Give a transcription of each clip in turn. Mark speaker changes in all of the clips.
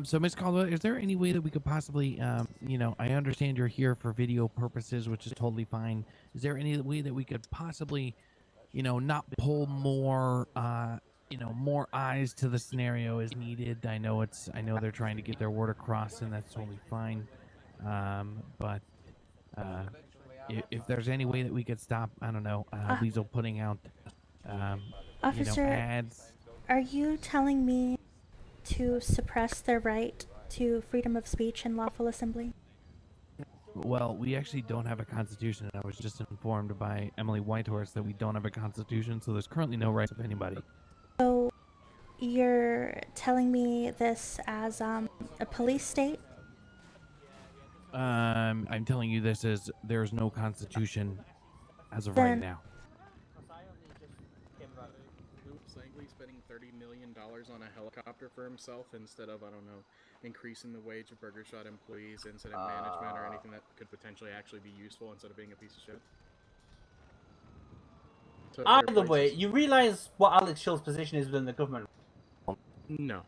Speaker 1: So Miss Caldwell, is there any way that we could possibly, I understand you're here for video purposes, which is totally fine. Is there any way that we could possibly, not pull more, more eyes to the scenario as needed? I know they're trying to get their word across, and that's totally fine. But if there's any way that we could stop, I don't know,
Speaker 2: Uh,
Speaker 1: Weasel putting out,
Speaker 2: Officer,
Speaker 1: ads.
Speaker 2: are you telling me to suppress their right to freedom of speech and lawful assembly?
Speaker 1: Well, we actually don't have a constitution. I was just informed by Emily Whitehorse that we don't have a constitution, so there's currently no rights of anybody.
Speaker 2: So you're telling me this as a police state?
Speaker 1: I'm telling you this is there's no constitution as of right
Speaker 2: Then
Speaker 1: now.
Speaker 3: Oops, Langley spending $30 million on a helicopter for himself instead of, I don't know, increasing the wage of Burger Shot employees, instead of management or anything that could potentially actually be useful instead of being a piece of shit. So
Speaker 4: Either way, you realize what Alex Schill's position is within the government.
Speaker 3: No.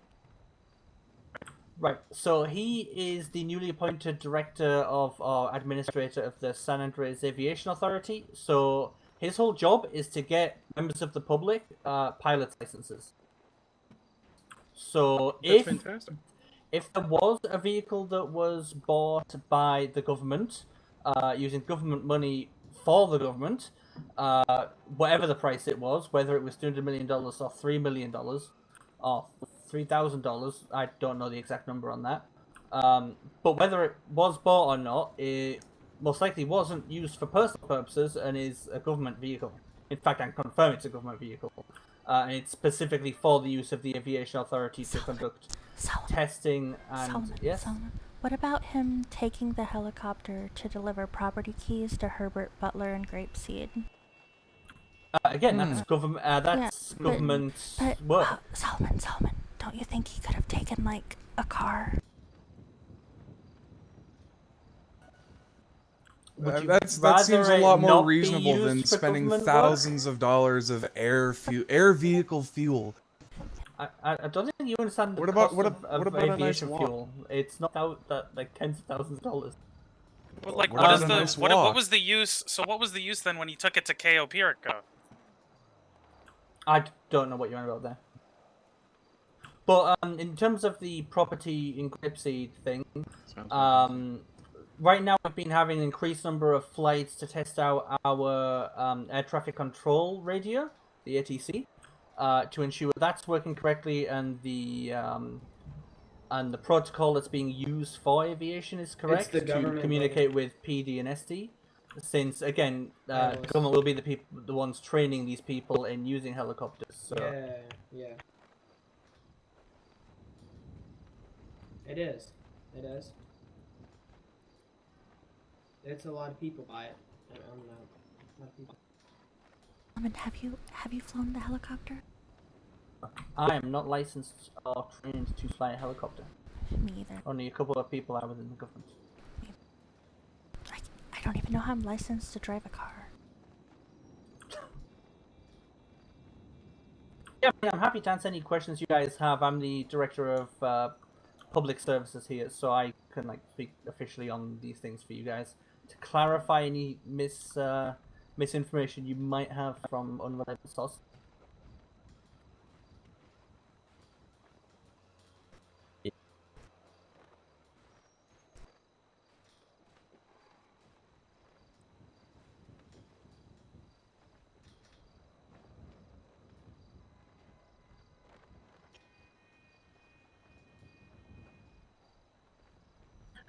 Speaker 4: Right, so he is the newly appointed director of or administrator of the San Andreas Aviation Authority. So his whole job is to get members of the public pilot licenses. So
Speaker 3: That's fantastic.
Speaker 4: if there was a vehicle that was bought by the government using government money for the government, whatever the price it was, whether it was $200 million or $3 million or $3,000, I don't know the exact number on that. But whether it was bought or not, it most likely wasn't used for personal purposes and is a government vehicle. In fact, I can confirm it's a government vehicle. And it's specifically for the use of the Aviation Authority to conduct testing and... Yes?
Speaker 2: What about him taking the helicopter to deliver property keys to Herbert Butler and Grapeseed?
Speaker 4: Again, that's government. That's government work.
Speaker 2: Solomon, don't you think he could have taken like a car?
Speaker 5: That seems a lot more reasonable than spending thousands of dollars of air vehicle fuel.
Speaker 4: I don't think you understand the cost of aviation fuel. It's not out that like tens of thousands of dollars.
Speaker 6: But like, what was the use? So what was the use then when he took it to KO Pirico?
Speaker 4: I don't know what you're on about there. But in terms of the property in Grapeseed thing, right now we've been having an increased number of flights to test out our air traffic control radio, the ATC, to ensure that's working correctly and the protocol that's being used for aviation is correct to communicate with PD and SD. Since again, the government will be the ones training these people in using helicopters. So.
Speaker 7: Yeah. It is. It's a lot of people buy it. I don't know. A lot of people.
Speaker 2: Have you flown the helicopter?
Speaker 4: I am not licensed or trained to fly a helicopter.
Speaker 2: Me either.
Speaker 4: Only a couple of people are within the government.
Speaker 2: I don't even know how I'm licensed to drive a car.
Speaker 4: Yeah, I'm happy to answer any questions you guys have. I'm the director of public services here, so I can speak officially on these things for you guys to clarify any misinformation you might have from unreliable sources.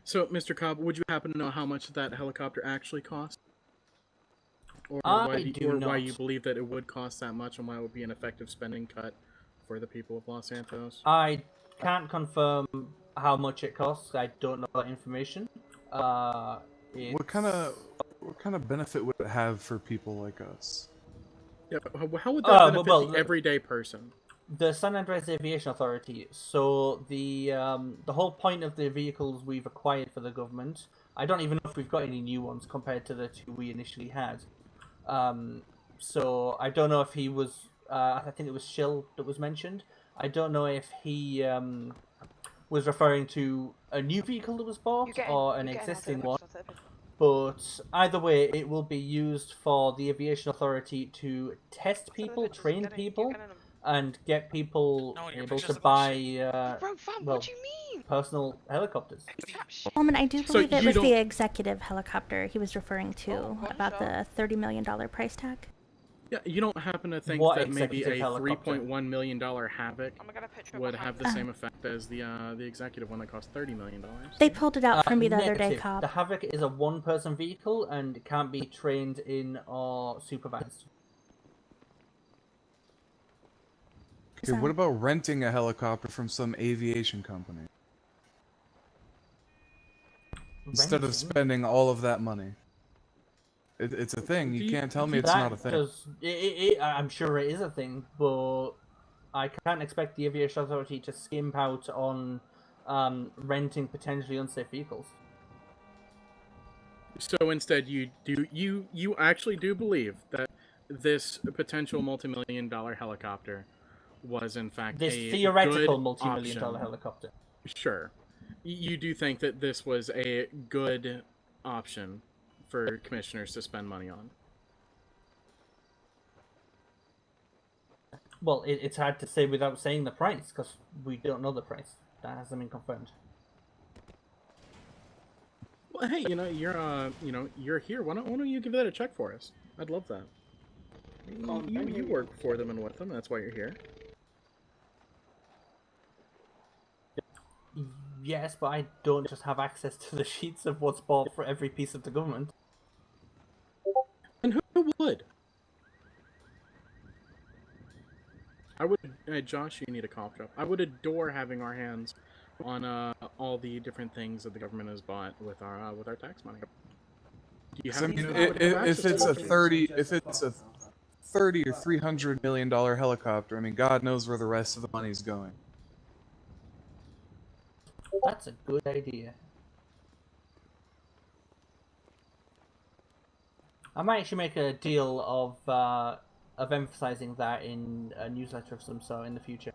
Speaker 3: So, Mr. Cobb, would you happen to know how much that helicopter actually cost? Or why you believe that it would cost that much, and why it would be an effective spending cut for the people of Los Santos?
Speaker 4: I can't confirm how much it costs. I don't know that information.
Speaker 5: What kind of benefit would it have for people like us?
Speaker 3: Yeah, how would that benefit the everyday person?
Speaker 4: The San Andreas Aviation Authority. So the whole point of the vehicles we've acquired for the government, I don't even know if we've got any new ones compared to the two we initially had. So I don't know if he was. I think it was Schill that was mentioned. I don't know if he was referring to a new vehicle that was bought or an existing one. But either way, it will be used for the aviation authority to test people, train people, and get people able to buy well, personal helicopters.
Speaker 2: Coleman, I do
Speaker 3: So
Speaker 2: believe it
Speaker 3: you
Speaker 2: was
Speaker 3: don't-
Speaker 2: the executive helicopter he was referring to about the $30 million price tag.
Speaker 3: Yeah, you don't happen to think
Speaker 4: What
Speaker 3: that maybe
Speaker 4: executive
Speaker 3: a
Speaker 4: helicopter?
Speaker 3: $3.1 million Havoc would have the same effect as the executive one that cost $30 million?
Speaker 2: They pulled it out for me the other day,
Speaker 4: Negative.
Speaker 2: Cobb.
Speaker 4: The Havoc is a one-person vehicle and can't be trained in or supervised.
Speaker 5: Okay, what about renting a helicopter from some aviation company? Instead of
Speaker 4: Renting?
Speaker 5: spending all of that money. It's a thing. You can't tell me it's not a thing.
Speaker 4: I'm sure it is a thing, but I can't expect the aviation authority to skimp out on renting potentially unsafe vehicles.
Speaker 3: So instead, you actually do believe that this potential multi-million-dollar helicopter was in fact
Speaker 4: This
Speaker 3: a
Speaker 4: theoretical
Speaker 3: good
Speaker 4: multi-million-dollar
Speaker 3: option.
Speaker 4: helicopter.
Speaker 3: Sure, you do think that this was a good option for commissioners to spend money on.
Speaker 4: Well, it's hard to say without saying the price because we don't know the price. That hasn't been confirmed.
Speaker 3: Well, hey, you're here. Why don't you give that a check for us? I'd love that. You work for them and with them. That's why you're here.
Speaker 4: Yes, but I don't just have access to the sheets of what's bought for every piece of the government.
Speaker 3: And who would? I would, Josh, you need a cough drop. I would adore having our hands on all the different things that the government has bought with our tax money. Do you
Speaker 5: 'Cause,
Speaker 3: have
Speaker 5: I mean,
Speaker 3: any
Speaker 5: if it's a
Speaker 3: access to
Speaker 5: 30, if it's a 30 or $300 million helicopter, I mean, God knows where the rest of the money's going.
Speaker 4: That's a good idea. I might actually make a deal of emphasizing that in a newsletter of some sort in the future.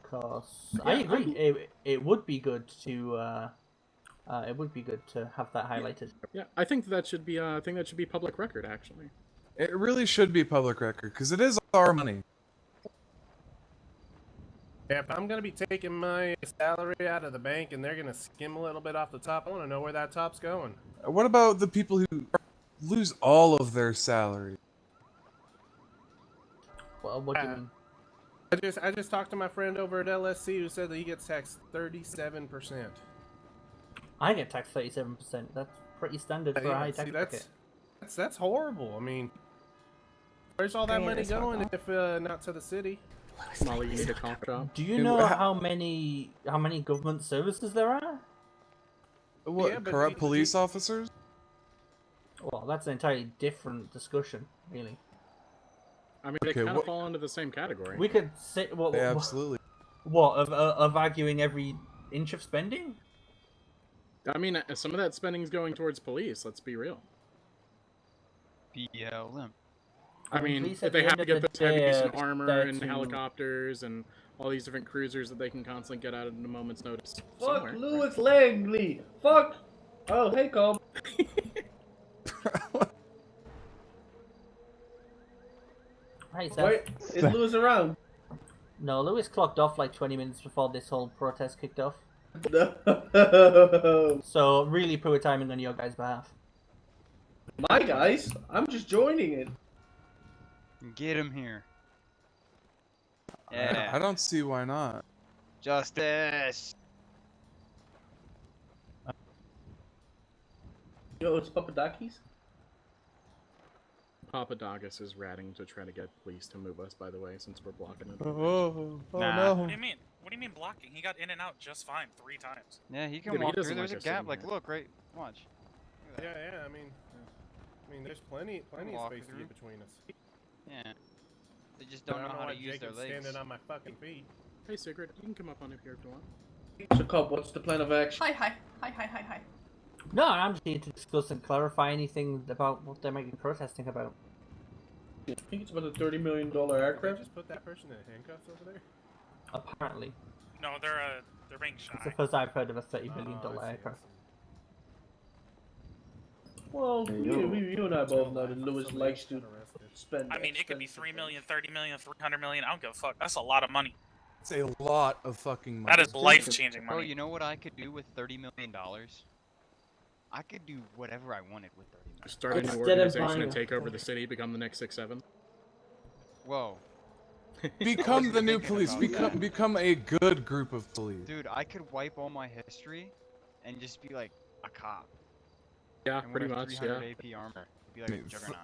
Speaker 4: Because I agree, it would be good to have that highlighted.
Speaker 3: Yeah, I think that should be public record actually.
Speaker 5: It really should be public record because it is our money.
Speaker 8: Yeah, if I'm gonna be taking my salary out of the bank and they're gonna skim a little bit off the top, I want to know where that top's going.
Speaker 5: What about the people who lose all of their salary?
Speaker 4: Well, what do you mean?
Speaker 8: I just talked to my friend over at LSC who said that he gets taxed 37%.
Speaker 4: I get taxed 37%. That's pretty standard for a high tax bracket.
Speaker 8: That's horrible. I mean, where's all that money going if not to the city?
Speaker 3: Molly, you need a cough drop.
Speaker 4: Do you know how many government services there are?
Speaker 5: What,
Speaker 8: Yeah, but
Speaker 5: corrupt police officers?
Speaker 4: Well, that's an entirely different discussion, really.
Speaker 3: I mean, they
Speaker 5: Okay,
Speaker 3: kind of fall into the same category.
Speaker 4: We could say
Speaker 5: Yeah, absolutely.
Speaker 4: of arguing every inch of spending.
Speaker 3: I mean, some of that spending is going towards police. Let's be real.
Speaker 9: BLM.
Speaker 3: I mean,
Speaker 4: police
Speaker 3: if
Speaker 4: at
Speaker 3: they
Speaker 4: the
Speaker 3: have
Speaker 4: end
Speaker 3: to
Speaker 4: of
Speaker 3: get
Speaker 4: the
Speaker 3: those heavy
Speaker 4: day
Speaker 3: piece
Speaker 4: are
Speaker 3: of armor
Speaker 4: there
Speaker 3: and
Speaker 4: to-
Speaker 3: helicopters and all these different cruisers that they can constantly get out at a moment's notice.
Speaker 7: Fuck
Speaker 3: somewhere.
Speaker 7: Louis Langley. Fuck. Oh, hey, Cobb.
Speaker 4: Hi, Seth.
Speaker 7: Wait, is Louis around?
Speaker 4: No, Lewis clocked off like 20 minutes before this whole protest kicked off.
Speaker 7: No.
Speaker 4: So really poor timing on your guys' behalf.
Speaker 7: My guys, I'm just joining it.
Speaker 9: Get him here.
Speaker 5: I
Speaker 9: Yeah.
Speaker 5: don't see why not.
Speaker 9: Justice.
Speaker 7: Yo, it's Papadakis.
Speaker 3: Papadakis is ratting to try to get police to move us, by the way, since we're blocking it.
Speaker 5: Oh
Speaker 9: Nah.
Speaker 6: What do you mean? What do you mean blocking? He got in and out just fine 3 times.
Speaker 9: Yeah, he can
Speaker 3: Dude, he
Speaker 9: walk through.
Speaker 3: doesn't
Speaker 9: There's
Speaker 3: like
Speaker 9: a
Speaker 3: us
Speaker 9: gap.
Speaker 3: sitting
Speaker 9: Like,
Speaker 3: here.
Speaker 9: look, right. Watch. Look at that.
Speaker 8: Yeah, I mean, there's plenty of
Speaker 9: walk
Speaker 8: space to
Speaker 9: through.
Speaker 8: get between us.
Speaker 9: Yeah. They just
Speaker 8: But
Speaker 9: don't
Speaker 8: I
Speaker 9: know how
Speaker 8: why
Speaker 9: to use their
Speaker 8: Jacob's
Speaker 9: legs.
Speaker 8: standing on my fucking feet.
Speaker 3: Hey, Sigrid, you can come up on up here if you want.
Speaker 7: So, Cobb, what's the plan of action?
Speaker 2: Hi.
Speaker 4: No, I'm just here to discuss and clarify anything about what they might be protesting about.
Speaker 7: I think it's about a $30 million
Speaker 8: Did they
Speaker 7: aircraft.
Speaker 8: just put that person in handcuffs over there?
Speaker 4: Apparently.
Speaker 6: No, they're being
Speaker 4: It's the
Speaker 6: shy.
Speaker 4: first I've heard of a $30 million aircraft.
Speaker 7: Well, you and I both know that Lewis likes to spend.
Speaker 6: I mean, it could be 3 million, 30 million, 300 million. I don't give a fuck. That's a lot of money.
Speaker 5: It's a lot of fucking money.
Speaker 6: That is life-changing
Speaker 9: Bro,
Speaker 6: money.
Speaker 9: you know what I could do with $30 million? I could do whatever I wanted with $30 million.
Speaker 3: Start a new
Speaker 7: Instead of
Speaker 3: organization
Speaker 7: buying
Speaker 3: and
Speaker 7: a-
Speaker 3: take over the city, become the next 6-7.
Speaker 9: Whoa.
Speaker 5: Become the new
Speaker 9: thinking
Speaker 5: police.
Speaker 9: about
Speaker 5: Become a good group of police.
Speaker 9: Dude, I could wipe all my history and just be like a cop.
Speaker 3: Yeah,
Speaker 9: And
Speaker 3: pretty
Speaker 9: wear
Speaker 3: much,
Speaker 9: 300
Speaker 3: yeah.
Speaker 9: AP armor. Be
Speaker 5: I
Speaker 9: like
Speaker 5: mean,
Speaker 9: a juggernaut.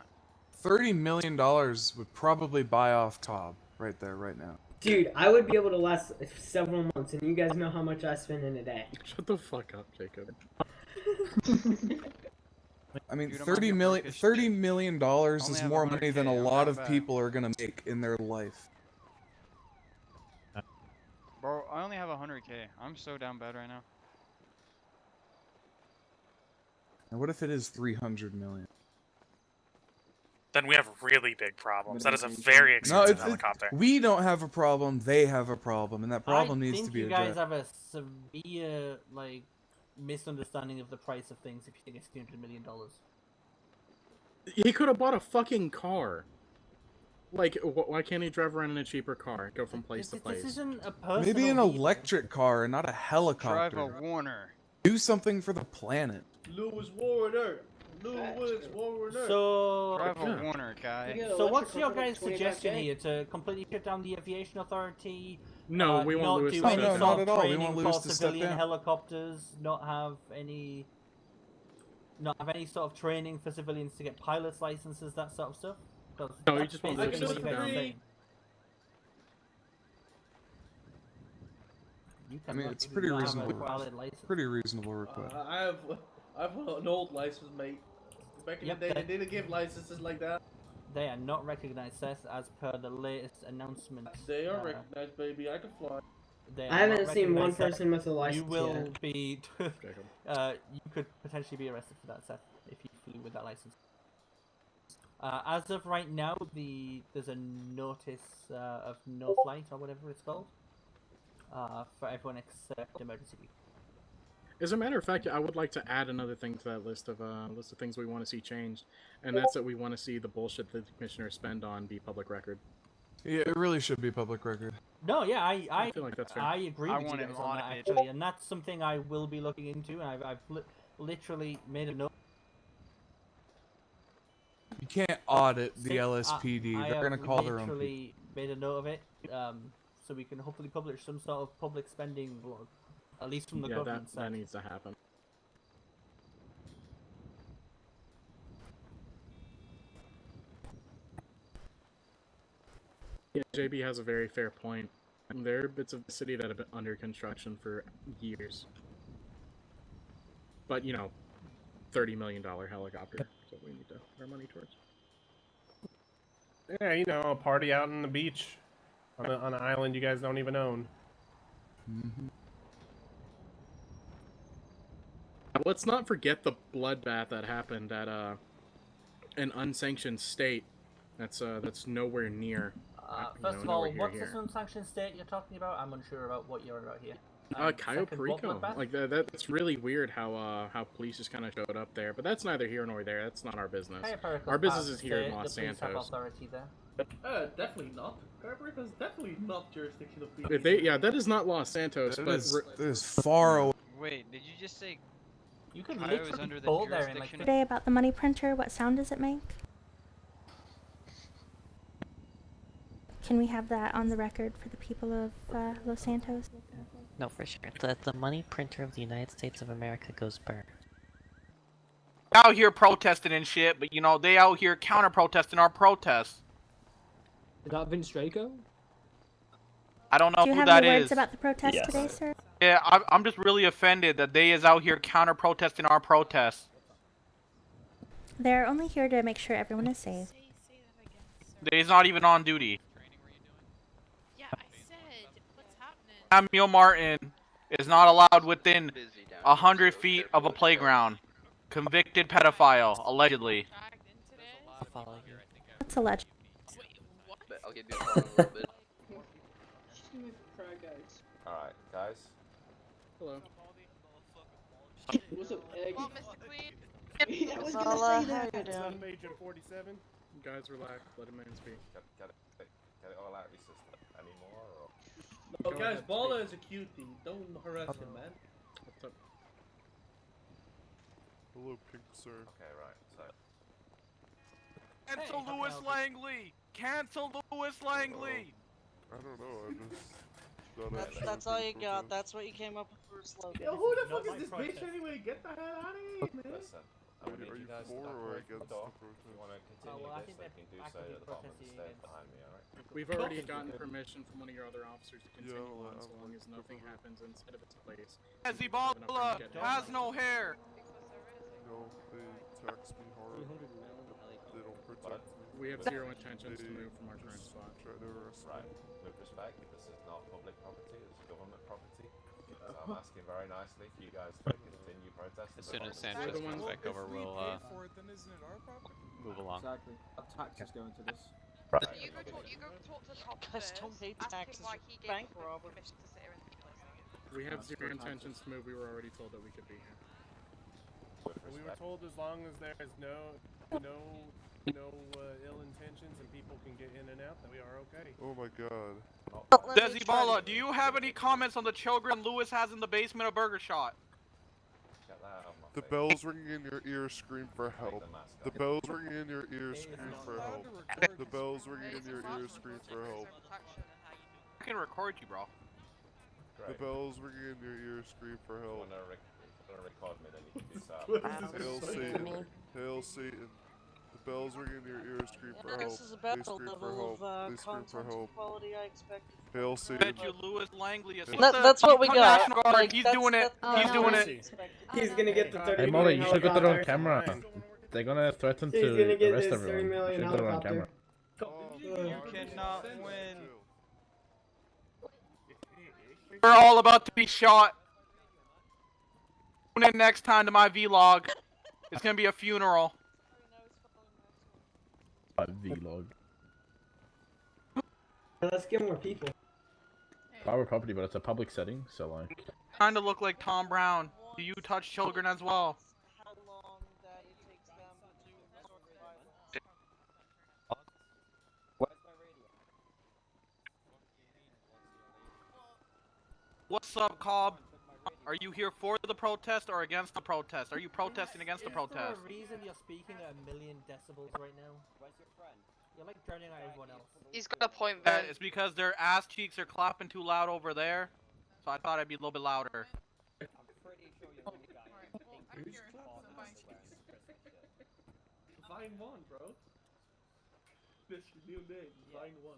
Speaker 5: $30 million would probably buy off Tob right there, right now.
Speaker 7: Dude, I would be able to last several months, and you guys know how much I spend in a day.
Speaker 3: Shut the fuck up, Jacob.
Speaker 5: I mean,
Speaker 9: Dude, I'm
Speaker 5: $30
Speaker 9: on
Speaker 5: million.
Speaker 9: your
Speaker 5: $30 million dollars
Speaker 9: Only
Speaker 5: is
Speaker 9: have
Speaker 5: more money than a
Speaker 9: 100K, I'm
Speaker 5: lot
Speaker 9: not
Speaker 5: of
Speaker 9: bad.
Speaker 5: people are gonna make in their life.
Speaker 9: Bro, I only have 100K. I'm so down bad right now.
Speaker 5: And what if it is 300 million?
Speaker 6: Then we have really big problems. That is a very
Speaker 5: No,
Speaker 6: expensive
Speaker 5: it's
Speaker 6: helicopter.
Speaker 5: we don't have a problem. They have a problem, and that problem
Speaker 4: I
Speaker 5: needs
Speaker 4: think
Speaker 5: to be
Speaker 4: you guys
Speaker 5: addressed.
Speaker 4: have a severe misunderstanding of the price of things if you think it's $300 million.
Speaker 3: He could have bought a fucking car. Like, why can't he drive around in a cheaper car? Go from place to
Speaker 4: This
Speaker 3: place.
Speaker 4: isn't a personal
Speaker 5: Maybe an
Speaker 4: vehicle.
Speaker 5: electric car and not a
Speaker 9: Drive
Speaker 5: helicopter.
Speaker 9: a Warner.
Speaker 5: Do something for the planet.
Speaker 7: Lewis Warner. Lewis Warner.
Speaker 4: So,
Speaker 9: Drive a
Speaker 3: Yeah.
Speaker 9: Warner, guy.
Speaker 7: Yeah.
Speaker 4: so what's
Speaker 7: electrical
Speaker 4: your
Speaker 7: for
Speaker 4: guys'
Speaker 7: 25K?
Speaker 4: suggestion here? To completely shut down the aviation authority?
Speaker 3: No, we want
Speaker 4: not
Speaker 3: Lewis
Speaker 4: do
Speaker 3: to
Speaker 4: any
Speaker 3: shut
Speaker 5: No,
Speaker 3: down.
Speaker 5: not
Speaker 4: sort
Speaker 5: at
Speaker 4: of
Speaker 5: all. We
Speaker 4: training
Speaker 5: want
Speaker 4: for
Speaker 5: Lewis to step
Speaker 4: civilian
Speaker 5: down.
Speaker 4: helicopters. Not have any sort of training for civilians to get pilots licenses, that sort of stuff. 'Cause
Speaker 3: No, he
Speaker 4: that's
Speaker 3: just wants
Speaker 4: basically
Speaker 7: to
Speaker 4: what
Speaker 7: just
Speaker 4: you guys are
Speaker 7: free.
Speaker 4: saying. You
Speaker 5: I mean,
Speaker 4: cannot
Speaker 5: it's
Speaker 4: do
Speaker 5: pretty
Speaker 4: not have a
Speaker 5: reasonable.
Speaker 4: valid license.
Speaker 5: Pretty reasonable request.
Speaker 7: I've an old license, mate. Back in
Speaker 4: Yep,
Speaker 7: the day,
Speaker 4: that-
Speaker 7: they didn't give licenses like that.
Speaker 4: They are not recognized, Seth, as per the latest announcement.
Speaker 7: They are
Speaker 4: Uh,
Speaker 7: recognized, baby. I can fly.
Speaker 4: They
Speaker 7: I
Speaker 4: are not
Speaker 7: haven't seen one
Speaker 4: recognized, Seth.
Speaker 7: person with a license
Speaker 4: You will
Speaker 7: yet.
Speaker 4: be.
Speaker 3: Jacob.
Speaker 4: You could potentially be arrested for that, Seth, if you flew with that license. As of right now, there's a notice of no flight or whatever it's called for everyone except emergency people.
Speaker 3: As a matter of fact, I would like to add another thing to that list of things we want to see changed, and that's that we want to see the bullshit that the commissioners spend on be public record.
Speaker 5: Yeah, it really should be public record.
Speaker 4: No, yeah, I
Speaker 3: feel like that's fair.
Speaker 4: I agree
Speaker 9: I
Speaker 4: with you
Speaker 9: want it
Speaker 4: guys on that
Speaker 9: audited.
Speaker 4: actually, and that's something I will be looking into, and I've literally made a note.
Speaker 5: You can't audit the
Speaker 4: Since
Speaker 5: LSPD.
Speaker 4: I
Speaker 5: They're
Speaker 4: have
Speaker 5: gonna call their own people.
Speaker 4: literally made a note of it, so we can hopefully publish some sort of public spending blog, at least from the
Speaker 3: Yeah,
Speaker 4: government
Speaker 3: that
Speaker 4: side.
Speaker 3: needs to happen. Yeah, JB has a very fair point. There are bits of the city that have been under construction for years. But, you know, $30 million helicopter is what we need to put our money towards.
Speaker 8: Yeah, you know, a party out on the beach, on an island you guys don't even own.
Speaker 5: Mhm.
Speaker 3: Let's not forget the bloodbath that happened at an unsanctioned state that's nowhere near.
Speaker 4: First of
Speaker 3: nowhere
Speaker 4: all,
Speaker 3: near
Speaker 4: what's
Speaker 3: here.
Speaker 4: this unsanctioned state you're talking about? I'm unsure about what you're about here.
Speaker 3: Cayo
Speaker 4: Second, what
Speaker 3: Perico.
Speaker 4: bloodbath?
Speaker 3: Like that's really weird how police just kind of showed up there, but that's neither here nor there. That's not our business.
Speaker 4: Cayo Perico's
Speaker 3: Our
Speaker 4: part
Speaker 3: business
Speaker 4: of
Speaker 3: is
Speaker 4: the
Speaker 3: here in
Speaker 4: state,
Speaker 3: Los
Speaker 4: the police have
Speaker 3: Santos.
Speaker 4: authority there.
Speaker 7: Definitely not. Carburetor's definitely not jurisdiction of
Speaker 3: Yeah, that is not Los Santos,
Speaker 5: That
Speaker 3: but
Speaker 5: is far away.
Speaker 9: Wait, did you just say
Speaker 4: You can
Speaker 9: Cayo is
Speaker 4: literally
Speaker 9: under the
Speaker 4: bolt there in like
Speaker 9: jurisdiction
Speaker 2: Today about the money printer, what sound does it make? Can we have that on the record for the people of Los Santos?
Speaker 10: No, for sure. The money printer of the United States of America goes burr.
Speaker 11: Out here protesting and shit, but you know, they out here counter protesting our protests.
Speaker 7: Is that Vince Draco?
Speaker 11: I don't know
Speaker 2: Do you
Speaker 11: who
Speaker 2: have
Speaker 11: that
Speaker 2: any words
Speaker 11: is.
Speaker 2: about the protest today, sir?
Speaker 11: Yeah, I'm just really offended that they is out here counter protesting our protests.
Speaker 2: They're only here to make sure everyone is safe.
Speaker 11: They is not even on duty.
Speaker 12: Yeah, I said, what's happening?
Speaker 11: Samuel Martin is not allowed within 100 feet of a playground. Convicted pedophile, allegedly.
Speaker 12: Dragged into this?
Speaker 10: I'll follow you.
Speaker 2: That's a legend.
Speaker 12: Wait, what?
Speaker 9: I'll get you a little bit.
Speaker 7: Alright.
Speaker 13: guys.
Speaker 3: Hello.
Speaker 7: What's up, Egg?
Speaker 12: Well, Mr. Queen.
Speaker 7: Yeah, I was
Speaker 12: Well,
Speaker 7: gonna say
Speaker 12: how
Speaker 7: that.
Speaker 12: you doing?
Speaker 8: Agent 47.
Speaker 3: Guys, relax. Let him man speak.
Speaker 13: Get it all out of your system anymore, or?
Speaker 7: No,
Speaker 3: Go
Speaker 7: guys,
Speaker 3: ahead,
Speaker 7: Bala
Speaker 3: speak.
Speaker 7: is a cutie. Don't harass him, man.
Speaker 3: What's up?
Speaker 14: Hello, Pink Sir.
Speaker 13: Okay, right. So.
Speaker 11: Cancel Lewis Langley! Cancel Lewis Langley!
Speaker 14: I don't know. I just.
Speaker 10: That's all you got. That's what you came up with for a slogan.
Speaker 7: Yo, who the fuck is this bitch anyway? Get the hell out of here, man.
Speaker 13: Listen, I would need you guys to
Speaker 14: for
Speaker 13: back
Speaker 14: or
Speaker 13: away from the
Speaker 14: against
Speaker 13: door.
Speaker 14: the protest?
Speaker 13: If you want to continue
Speaker 4: well, I
Speaker 13: this,
Speaker 4: think
Speaker 13: then
Speaker 4: they're
Speaker 13: you can do so
Speaker 4: actively
Speaker 13: at the bottom of the
Speaker 4: protesting
Speaker 13: stairs
Speaker 4: against-
Speaker 13: behind me, alright?
Speaker 3: We've already gotten permission from one of your other officers to continue
Speaker 14: Yeah,
Speaker 3: on, so long as nothing happens inside of its place.
Speaker 11: Hezbollah has no hair!
Speaker 14: No, they tax me hard. They don't protect me.
Speaker 3: We have zero intentions to move from our current spot.
Speaker 14: Try to arrest
Speaker 13: Right.
Speaker 14: me.
Speaker 13: With respect, this is not public property, it's government property. So I'm asking very nicely for you guys to continue protesting.
Speaker 9: As soon as
Speaker 3: We're
Speaker 9: Sanchez
Speaker 3: the
Speaker 9: comes
Speaker 3: ones-
Speaker 9: back over, we'll
Speaker 5: for it, then isn't it our property?
Speaker 9: move along.
Speaker 4: Exactly. A tax is going to this.
Speaker 12: You go talk to the cop
Speaker 10: Guys,
Speaker 12: first.
Speaker 10: don't pay
Speaker 12: Ask
Speaker 10: taxes,
Speaker 12: him why he gave
Speaker 10: bank
Speaker 12: you
Speaker 10: robber.
Speaker 12: permission to sit here and listen.
Speaker 3: We have zero intentions to move. We were already told that we could be here.
Speaker 13: With
Speaker 8: We were
Speaker 13: respect.
Speaker 8: told as long as there is no ill intentions and people can get in and out, that we are okay.
Speaker 14: Oh my god.
Speaker 11: Dezibala, do you have any comments on the children Lewis has in the basement of Burger Shot?
Speaker 13: Get that out of my
Speaker 14: The
Speaker 13: face.
Speaker 14: bells ringing in your ears scream for
Speaker 13: Take
Speaker 14: help.
Speaker 13: the mask
Speaker 14: The
Speaker 13: off.
Speaker 14: bells ringing in your ears scream for help. The bells ringing in your ears scream for help.
Speaker 11: I can record you, bro.
Speaker 14: The
Speaker 13: Great.
Speaker 14: bells ringing in your ears scream for
Speaker 13: If you
Speaker 14: help.
Speaker 13: wanna record me, then you can do so.
Speaker 14: Hail Satan. Hail Satan. The bells ringing in your ears scream for help.
Speaker 10: This is
Speaker 14: They
Speaker 10: about the
Speaker 14: scream for
Speaker 10: level
Speaker 14: help.
Speaker 10: of
Speaker 14: They scream for
Speaker 10: content
Speaker 14: help.
Speaker 10: quality I expected.
Speaker 14: Hail
Speaker 11: Bet
Speaker 14: Satan.
Speaker 11: you Lewis Langley is
Speaker 10: That's what we
Speaker 11: the
Speaker 10: got.
Speaker 11: National Guard.
Speaker 10: Like,
Speaker 11: He's
Speaker 10: that's-
Speaker 11: doing it.
Speaker 10: that's-
Speaker 11: He's
Speaker 10: oh,
Speaker 11: doing
Speaker 10: no.
Speaker 11: it.
Speaker 7: He's gonna get the 30
Speaker 8: Hey, Molly,
Speaker 7: million
Speaker 8: you should get that on
Speaker 7: helicopter.
Speaker 8: camera. They're gonna threaten
Speaker 7: He's
Speaker 8: to
Speaker 7: gonna get
Speaker 8: arrest
Speaker 7: his 30
Speaker 8: everyone. You
Speaker 7: million
Speaker 8: should get it on
Speaker 7: helicopter.
Speaker 8: camera.
Speaker 14: You
Speaker 9: cannot win.
Speaker 11: We're all about to be shot. Tune in next time to my vlog. It's gonna be a funeral.
Speaker 8: Vlog.
Speaker 7: Let's get more people.
Speaker 8: Private property, but it's a public setting, so like.
Speaker 11: Trying to look like Tom Brown. Do you touch children as well?
Speaker 10: How long that it takes them to sort of violence.
Speaker 11: What's up, Cobb? Are you here for the protest or against the protest? Are you protesting against the protest?
Speaker 4: Is there a reason you're speaking at 1,000,000 decibels right now? Where's your friend? You're like drowning out everyone else.
Speaker 12: He's got a point there.
Speaker 11: It's because their ass cheeks are clapping too loud over there. So I thought I'd be a little bit louder.
Speaker 4: I'm pretty sure you're one guy.
Speaker 7: Vine 1, bro. This is new name. Vine 1.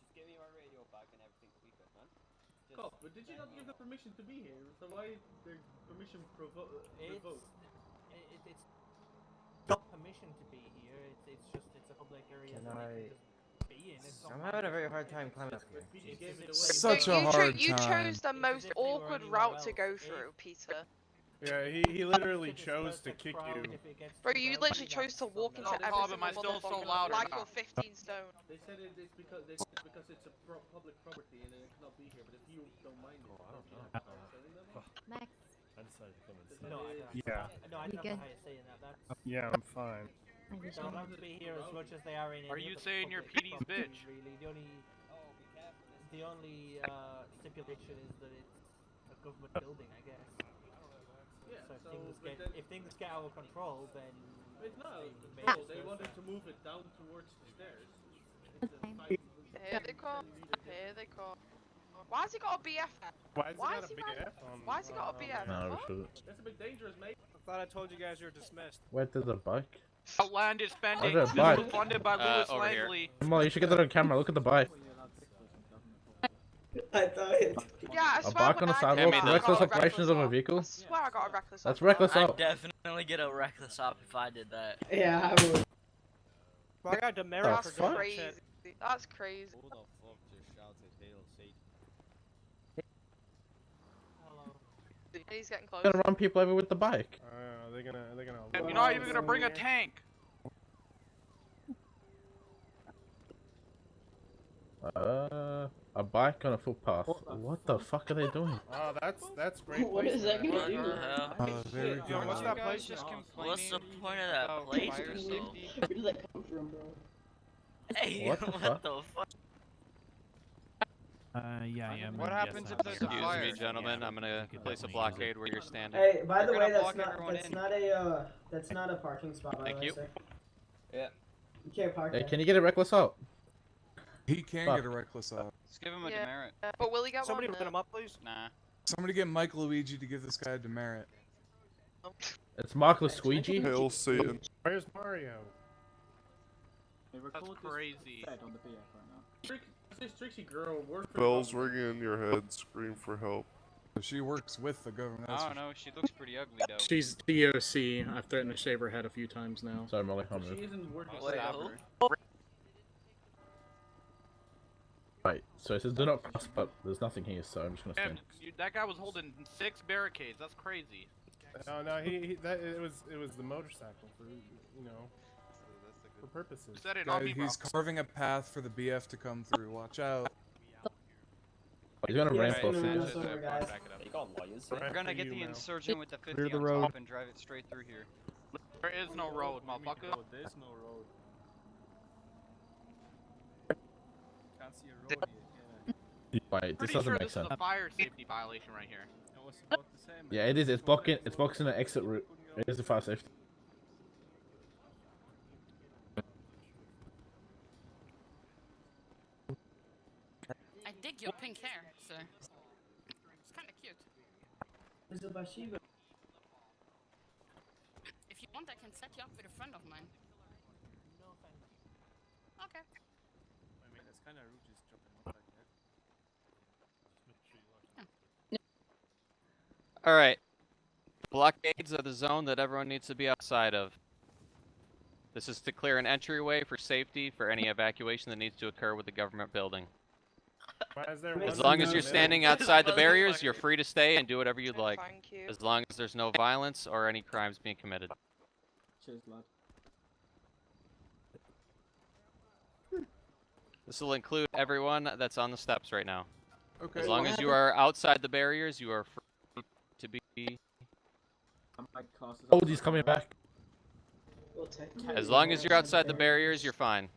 Speaker 4: Just give me my radio back and everything will be good, man.
Speaker 7: Cop, but did you not give the permission to be here? So why is there permission revoked?
Speaker 4: It's not permission to be here. It's just it's a public area.
Speaker 15: Can
Speaker 4: so
Speaker 15: I-
Speaker 4: it can be in. It's
Speaker 15: I'm
Speaker 4: not
Speaker 15: having a very hard time climbing up here.
Speaker 7: You gave it away.
Speaker 5: Such a
Speaker 12: you
Speaker 5: hard
Speaker 12: you
Speaker 5: time.
Speaker 12: chose the most
Speaker 4: if they were
Speaker 12: awkward
Speaker 4: anywhere
Speaker 12: route to
Speaker 4: else.
Speaker 12: go through, Peter.
Speaker 8: Yeah, he literally chose to kick you.
Speaker 12: Bro, you literally chose to walk into
Speaker 11: Oh,
Speaker 12: every
Speaker 11: Cobb,
Speaker 12: single
Speaker 11: am I still so
Speaker 12: motherfucker
Speaker 11: loud or
Speaker 12: like
Speaker 11: not?
Speaker 12: you're 15 stone.
Speaker 7: They said it's because it's a public property and it cannot be here. But if you don't mind it,
Speaker 16: Max.
Speaker 7: I decided to come and
Speaker 4: No, I don't.
Speaker 8: Yeah.
Speaker 4: No, I
Speaker 16: You
Speaker 4: don't know
Speaker 16: good?
Speaker 4: how you're saying that. That's
Speaker 8: Yeah, I'm fine.
Speaker 16: I
Speaker 4: they
Speaker 16: just
Speaker 4: don't have to be here as much as they are in.
Speaker 11: Are
Speaker 4: any
Speaker 11: you
Speaker 4: other
Speaker 11: saying you're
Speaker 4: public
Speaker 11: PD's
Speaker 4: property,
Speaker 11: bitch?
Speaker 4: Really, the only stipulation is that it's a government building, I guess.
Speaker 7: Yeah,
Speaker 4: So
Speaker 7: so,
Speaker 4: if
Speaker 7: but
Speaker 4: things if things get out of control, then
Speaker 7: it's not.
Speaker 4: Maybe
Speaker 7: No,
Speaker 4: it's
Speaker 7: they
Speaker 4: worth
Speaker 7: wanted
Speaker 4: that.
Speaker 7: to move it down towards the stairs.
Speaker 16: Okay.
Speaker 12: Here they come. Here they come. Why has he got a BF?
Speaker 8: Why has
Speaker 12: Why
Speaker 8: he got
Speaker 12: is
Speaker 8: a
Speaker 12: he mad?
Speaker 8: BF on?
Speaker 12: Why has he got a BF? What?
Speaker 7: That's a bit dangerous, mate.
Speaker 8: I thought I told you guys you were dismissed.
Speaker 17: Where did the bike?
Speaker 11: Outlandish spending.
Speaker 17: Where's
Speaker 11: This
Speaker 17: that
Speaker 11: was
Speaker 17: bike?
Speaker 11: funded by Lewis
Speaker 9: over here.
Speaker 11: Langley.
Speaker 17: Well, you should get that on camera. Look at the bike.
Speaker 7: I thought it.
Speaker 12: Yeah, I
Speaker 17: A
Speaker 12: swear
Speaker 17: bike
Speaker 12: when
Speaker 17: on the
Speaker 12: I
Speaker 17: sidewalk.
Speaker 12: got
Speaker 17: Reckless
Speaker 12: a
Speaker 17: operations of a
Speaker 12: op.
Speaker 17: vehicle.
Speaker 12: I swear I got a reckless
Speaker 17: That's
Speaker 12: op.
Speaker 17: reckless
Speaker 15: I'd
Speaker 17: up.
Speaker 15: definitely get a reckless op if I did that.
Speaker 7: Yeah, I would.
Speaker 8: I got demerit
Speaker 12: That's
Speaker 17: for doing
Speaker 12: crazy. That's crazy.
Speaker 15: Who the fuck just shouted hail Satan?
Speaker 12: And he's getting close.
Speaker 17: Gonna run people over with the bike.
Speaker 8: They're gonna.
Speaker 11: You're not even gonna bring a tank.
Speaker 17: A bike on a footpath. What the fuck are they doing?
Speaker 8: Oh, that's great.
Speaker 18: What is that gonna do?
Speaker 5: Very
Speaker 11: Yo,
Speaker 5: good.
Speaker 11: what's that place?
Speaker 10: What's the point of that place or so?
Speaker 18: Where did that come from, bro?
Speaker 10: Hey,
Speaker 17: What the fuck?
Speaker 10: the fuck?
Speaker 1: Yeah.
Speaker 9: What happens if there's a fire? Excuse me, gentlemen. I'm gonna place a blockade where you're standing.
Speaker 18: Hey, by the
Speaker 9: We're
Speaker 18: way,
Speaker 9: gonna
Speaker 18: that's
Speaker 9: block
Speaker 18: not
Speaker 9: everyone
Speaker 18: that's
Speaker 9: in.
Speaker 18: not a that's not a parking spot. By
Speaker 9: Thank
Speaker 18: the way,
Speaker 9: you.
Speaker 18: sir.
Speaker 11: Yeah.
Speaker 18: You can't park
Speaker 17: Hey,
Speaker 18: there.
Speaker 17: can you get a reckless out?
Speaker 5: He can
Speaker 17: Fuck.
Speaker 5: get a reckless out.
Speaker 9: Just give him a
Speaker 12: Yeah.
Speaker 9: demerit.
Speaker 12: But will he get
Speaker 11: Somebody
Speaker 12: one?
Speaker 11: lit him up, please.
Speaker 9: Nah.
Speaker 5: Somebody get Mike Luigi to give this guy a demerit.
Speaker 17: It's Markless Squeegee.
Speaker 14: Hail Satan.
Speaker 8: Where's Mario?
Speaker 11: That's crazy.
Speaker 7: This Trixie girl worked for
Speaker 14: Bells ringing in your head, scream for help.
Speaker 5: She works with the government. that's
Speaker 9: I
Speaker 5: for
Speaker 9: don't know. She looks pretty ugly though.
Speaker 3: She's DOC. I've threatened to shave her head a few times now.
Speaker 17: Sorry, Molly. I'll
Speaker 7: She
Speaker 17: move.
Speaker 7: isn't working
Speaker 9: Wait,
Speaker 7: for
Speaker 9: who?
Speaker 17: Right. So it says do not cross, but there's nothing here, so I'm just gonna
Speaker 11: Damn,
Speaker 17: stand.
Speaker 11: that guy was holding 6 barricades. That's crazy.
Speaker 8: No, it was the motorcycle for for purposes.
Speaker 11: Set it on
Speaker 5: Guy,
Speaker 11: me, bro.
Speaker 5: he's carving a path for the BF to come through. Watch out.
Speaker 17: He's gonna
Speaker 18: Yeah,
Speaker 17: ramp
Speaker 18: so
Speaker 17: us.
Speaker 18: no,
Speaker 17: in.
Speaker 18: no, sorry, guys.
Speaker 9: We're gonna get the insurgent with the 50
Speaker 17: Clear the
Speaker 9: on
Speaker 17: road.
Speaker 9: top and drive it straight through here.
Speaker 11: There is no road, motherfucker.
Speaker 15: There's no road. Can't see a road yet.
Speaker 17: Wait, this
Speaker 11: Pretty
Speaker 17: doesn't
Speaker 11: sure
Speaker 17: make
Speaker 11: this
Speaker 17: sense.
Speaker 11: is a fire safety violation right here.
Speaker 15: I was about to say, man.
Speaker 17: Yeah, it is. It's blocking. It's blocking the exit route. It is the fire safety.
Speaker 19: I dig your pink hair, sir. It's kind of cute.
Speaker 18: There's a Bathsheba.
Speaker 19: If you want, I can set you up with a friend of mine. Okay.
Speaker 15: I mean, it's kind of rude just jumping off like that. Just make sure you lock it.
Speaker 9: All right. Blockades are the zone that everyone needs to be outside of. This is to clear an entryway for safety for any evacuation that needs to occur with the government building.
Speaker 8: Why is there
Speaker 9: As
Speaker 8: one
Speaker 9: long
Speaker 8: in
Speaker 9: as
Speaker 8: the
Speaker 9: you're
Speaker 8: middle?
Speaker 9: standing outside the barriers, you're free to stay and do whatever you'd like.
Speaker 12: Thank you.
Speaker 9: As long as there's no violence or any crimes being committed.
Speaker 18: Cheers, lad.
Speaker 9: This will include everyone that's on the steps right now.
Speaker 5: Okay.
Speaker 9: As long as you are outside the barriers, you are free to be.
Speaker 17: Oh, he's coming back.
Speaker 18: Well, technically,
Speaker 9: As long as you're outside the barriers, you're fine.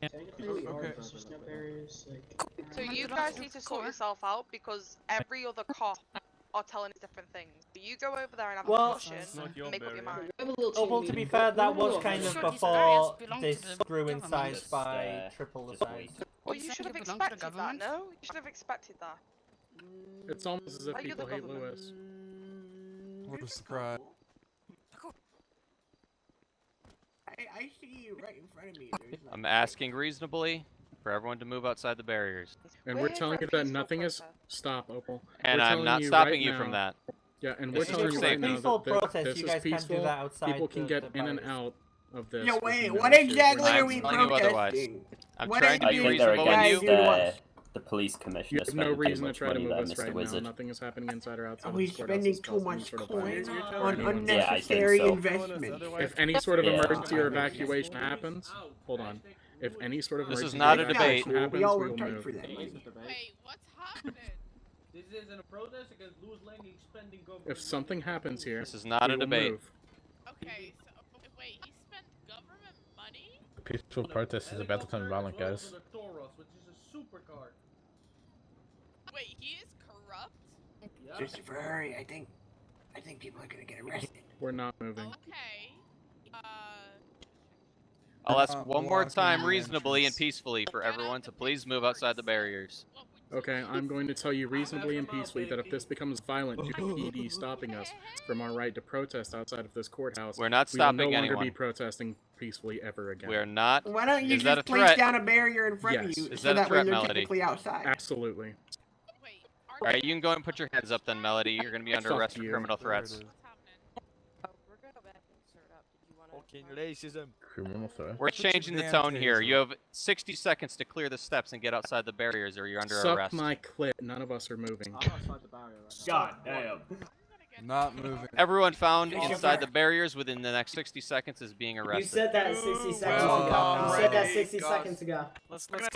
Speaker 18: Technically, we are,
Speaker 5: Okay.
Speaker 18: but there's no barriers. Like,
Speaker 12: So you guys need to sort yourself out because every other cop are telling us different things. But you go over there and have
Speaker 4: Well,
Speaker 12: a discussion and make up your mind.
Speaker 18: we have a little
Speaker 4: Oh, well,
Speaker 18: team
Speaker 4: to be
Speaker 18: meeting,
Speaker 4: fair,
Speaker 18: but
Speaker 4: that
Speaker 18: we're
Speaker 4: was
Speaker 18: all
Speaker 4: kind of
Speaker 18: fine.
Speaker 19: Sure, these
Speaker 4: before
Speaker 19: areas belong
Speaker 4: they
Speaker 19: to the
Speaker 4: screw in
Speaker 19: government.
Speaker 4: size by triple the size.
Speaker 12: Well,
Speaker 19: You
Speaker 12: you
Speaker 19: said
Speaker 12: should have
Speaker 19: you belong to the
Speaker 12: expected that,
Speaker 19: government?
Speaker 12: no? You should have expected that.
Speaker 3: It's almost as if
Speaker 12: Are you the
Speaker 3: people hate
Speaker 12: government?
Speaker 3: Lewis.
Speaker 5: What a surprise.
Speaker 18: I see you right in front of me.
Speaker 9: I'm asking reasonably for everyone to move outside the barriers.
Speaker 3: And
Speaker 12: We're
Speaker 3: we're
Speaker 12: here
Speaker 3: telling
Speaker 12: for
Speaker 3: you
Speaker 12: a
Speaker 3: that
Speaker 12: peaceful
Speaker 3: nothing is.
Speaker 12: protest.
Speaker 3: Stop, Opal.
Speaker 9: And
Speaker 3: We're
Speaker 9: I'm
Speaker 3: telling
Speaker 9: not
Speaker 3: you
Speaker 9: stopping
Speaker 3: right
Speaker 9: you
Speaker 3: now-
Speaker 9: from that.
Speaker 3: Yeah, and
Speaker 9: This
Speaker 3: we're
Speaker 9: is
Speaker 3: telling
Speaker 9: for
Speaker 3: you right
Speaker 9: safety.
Speaker 3: now
Speaker 4: Peaceful
Speaker 3: that
Speaker 4: protest,
Speaker 3: this
Speaker 4: you
Speaker 3: is
Speaker 4: guys can't do
Speaker 3: peaceful.
Speaker 4: that outside
Speaker 3: People can
Speaker 4: the
Speaker 3: get in and
Speaker 4: barriers.
Speaker 3: out of this.
Speaker 18: No,
Speaker 3: with
Speaker 18: wait,
Speaker 3: no
Speaker 18: what
Speaker 3: issues.
Speaker 18: exactly
Speaker 3: We're
Speaker 18: are
Speaker 3: not-
Speaker 18: we
Speaker 9: I'm telling you otherwise.
Speaker 18: protesting?
Speaker 9: I'm
Speaker 18: What
Speaker 9: trying to
Speaker 18: are
Speaker 9: be
Speaker 18: you
Speaker 9: reasonable with
Speaker 18: guys
Speaker 9: you.
Speaker 18: doing?
Speaker 15: The police
Speaker 3: You
Speaker 15: commissioner
Speaker 3: have no reason to try to move us right now. Nothing is happening inside or outside.
Speaker 18: Are
Speaker 3: of
Speaker 18: we
Speaker 3: this courthouse
Speaker 18: spending
Speaker 3: that's
Speaker 18: too
Speaker 3: causing any
Speaker 18: much
Speaker 3: sort of
Speaker 18: coin
Speaker 3: violence.
Speaker 18: on
Speaker 3: Anyone.
Speaker 18: unnecessary
Speaker 15: so.
Speaker 18: investment?
Speaker 3: If any sort of
Speaker 15: Yeah.
Speaker 3: emergency or evacuation happens, hold on. If any sort of
Speaker 9: This
Speaker 3: emergency
Speaker 9: is not
Speaker 3: or
Speaker 9: a debate.
Speaker 3: evacuation happens,
Speaker 18: We all
Speaker 3: we
Speaker 18: work
Speaker 3: will
Speaker 18: tight
Speaker 3: move.
Speaker 18: for that money.
Speaker 19: Wait, what's happening?
Speaker 7: This isn't a protest against Louis Langley spending government.
Speaker 3: If something happens here,
Speaker 9: This is not
Speaker 3: we
Speaker 9: a
Speaker 3: will
Speaker 9: debate.
Speaker 3: move.
Speaker 19: Okay, so wait, he spent government money?
Speaker 17: The peaceful protest is about to turn violent, guys.
Speaker 7: The Toros, which is a supercar.
Speaker 19: Wait, he is corrupt?
Speaker 7: Yeah.
Speaker 18: Just a Ferrari, I think people are gonna get arrested.
Speaker 3: We're not moving.
Speaker 19: Okay.
Speaker 9: I'll ask
Speaker 5: Not
Speaker 9: one more
Speaker 5: blocking
Speaker 9: time
Speaker 5: the
Speaker 9: reasonably and
Speaker 5: entrance.
Speaker 9: peacefully for everyone to please move outside the barriers.
Speaker 3: Okay, I'm going to tell you reasonably and peacefully that if this becomes violent due to PD stopping us from our right to protest outside of this courthouse,
Speaker 9: We're not
Speaker 3: we will no
Speaker 9: stopping
Speaker 3: longer
Speaker 9: anyone.
Speaker 3: be protesting peacefully ever again.
Speaker 9: We're not.
Speaker 18: Why don't you
Speaker 9: Is that
Speaker 18: just
Speaker 9: a
Speaker 18: place
Speaker 9: threat?
Speaker 18: down a barrier in front
Speaker 3: Yes.
Speaker 18: of you
Speaker 9: Is
Speaker 18: so
Speaker 9: that a
Speaker 18: that way
Speaker 9: threat,
Speaker 18: you're
Speaker 9: Melody?
Speaker 18: technically outside?
Speaker 3: Absolutely.
Speaker 9: All right, you can go and put your hands up then, Melody. You're gonna be under
Speaker 3: Fuck
Speaker 9: arrest for
Speaker 3: you.
Speaker 9: criminal threats.
Speaker 12: We're gonna go back and insert up. Did you want
Speaker 15: Fucking racism.
Speaker 17: Criminal threat.
Speaker 9: We're
Speaker 5: Put your
Speaker 9: changing the
Speaker 5: damn
Speaker 9: tone here.
Speaker 5: taser.
Speaker 9: You have 60 seconds to clear the steps and get outside the barriers, or you're under
Speaker 3: Suck
Speaker 9: arrest.
Speaker 3: my clit. None of us are moving.
Speaker 18: God damn.
Speaker 5: Not moving.
Speaker 9: Everyone found inside the barriers within the next 60 seconds is being
Speaker 20: You
Speaker 9: arrested.
Speaker 20: said that 60 seconds ago. You said that 60 seconds ago.
Speaker 6: Let's
Speaker 20: Let's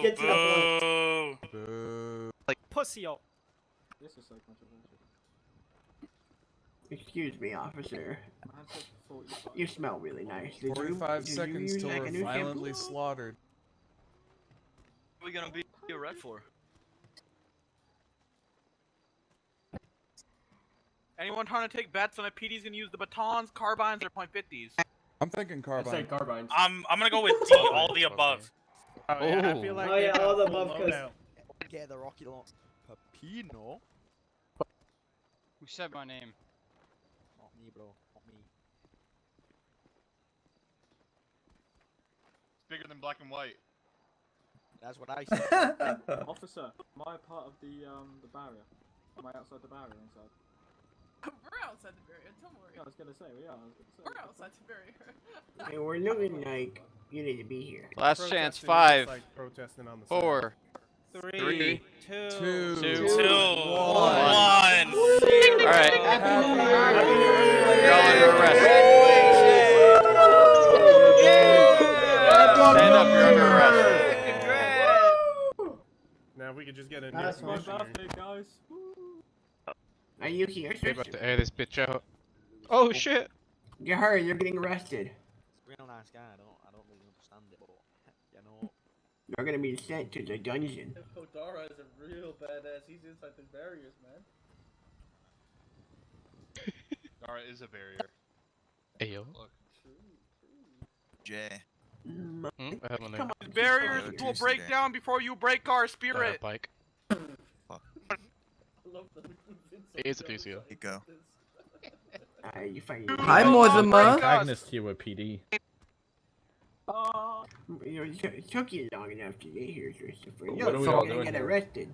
Speaker 20: get to the point.
Speaker 5: Boo.
Speaker 15: Like pussy out.
Speaker 7: This is so controversial.
Speaker 18: Excuse me, officer. You smell really nice. Did
Speaker 5: 45
Speaker 18: you
Speaker 5: seconds
Speaker 18: use
Speaker 5: till
Speaker 18: like a
Speaker 5: we're
Speaker 18: new
Speaker 5: violently
Speaker 18: shampoo?
Speaker 5: slaughtered.
Speaker 21: What are we gonna be arrested for?
Speaker 11: Anyone trying to take bets on if PD's gonna use the batons, carbines, or .50s?
Speaker 5: I'm thinking carbine.
Speaker 8: carbines.
Speaker 6: I'm gonna go with D, all the above.
Speaker 8: Oh, yeah, I feel like they got
Speaker 20: all the
Speaker 8: full
Speaker 20: above, 'cause-
Speaker 8: loadout.
Speaker 21: Get the rocket launch. Pepino?
Speaker 15: Who said my name?
Speaker 21: Not me, bro. Not me.
Speaker 15: It's bigger than black and white.
Speaker 21: That's what I said.
Speaker 7: Officer, am I part of the barrier? Am I outside the barrier or inside?
Speaker 19: We're outside the barrier, don't worry.
Speaker 7: Yeah, I was gonna say, we are. I was gonna say.
Speaker 19: We're outside the barrier.
Speaker 18: Hey, we're looking like you need to be here.
Speaker 9: Last chance.
Speaker 8: Protesting
Speaker 9: 5,
Speaker 8: outside, protesting on the
Speaker 9: 4,
Speaker 8: side.
Speaker 9: 3,
Speaker 8: 2,
Speaker 9: 2,
Speaker 6: 1.
Speaker 9: Alright. You're all under arrest. Stand up, you're under arrest.
Speaker 8: Now if we could just get a
Speaker 7: That's
Speaker 8: new
Speaker 7: my
Speaker 8: commissioner.
Speaker 7: birthday, guys.
Speaker 18: Are you here, sir?
Speaker 15: About to air this bitch out. Oh shit!
Speaker 18: You heard, you're getting arrested.
Speaker 21: Real nice guy. I don't really understand it, but you know.
Speaker 18: You're gonna be sent to the dungeon.
Speaker 7: Odara is a real badass. He's inside the barriers, man.
Speaker 15: Dara is a barrier. Ayo.
Speaker 21: Jay.
Speaker 15: I have my name.
Speaker 11: Barriers will break down before you break our spirit.
Speaker 15: Bike. It is a Lucio.
Speaker 21: You go.
Speaker 18: You find
Speaker 11: Hi, Moizama.
Speaker 17: Antagonist here with PD.
Speaker 18: You know, it took you long enough to get here, Christopher.
Speaker 17: What
Speaker 18: You're
Speaker 17: are we all
Speaker 18: gonna
Speaker 17: doing
Speaker 18: get
Speaker 17: here?
Speaker 18: arrested.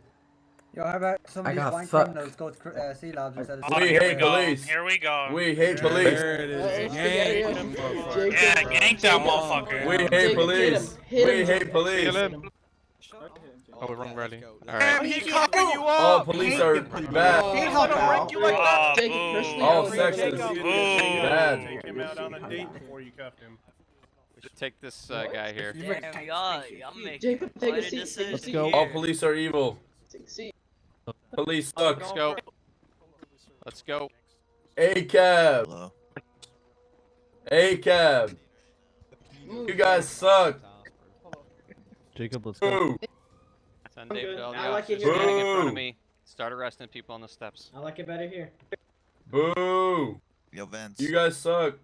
Speaker 20: Yo, how about some of these blind criminals go to sea labs instead of...
Speaker 6: We hate police. Here we go.
Speaker 3: We hate police.
Speaker 5: There it is. Yank.
Speaker 6: Yeah, yank that motherfucker.
Speaker 3: We hate police. We hate police.
Speaker 15: Oh, we're wrong rally.
Speaker 11: Damn,
Speaker 15: Alright.
Speaker 11: he cocking you
Speaker 3: All
Speaker 11: up!
Speaker 3: police are bad.
Speaker 11: He's gonna break you like that!
Speaker 3: All sexist. Bad.
Speaker 8: Take him out on a date before you cuffed him.
Speaker 9: We should take this guy here.
Speaker 21: Damn, y'all making quite a decision.
Speaker 5: Let's go.
Speaker 3: All police are evil. Police suck.
Speaker 9: Let's go. Let's go.
Speaker 3: A-cab. A-cab. You guys suck.
Speaker 17: Jacob, let's
Speaker 3: Boo.
Speaker 9: Send David all the
Speaker 20: I like it
Speaker 9: officers
Speaker 20: here.
Speaker 9: standing in front
Speaker 3: Boo.
Speaker 9: of me. Start arresting people on the steps.
Speaker 20: I like it better here.
Speaker 3: Boo.
Speaker 21: Yo, Vince.
Speaker 3: You guys suck.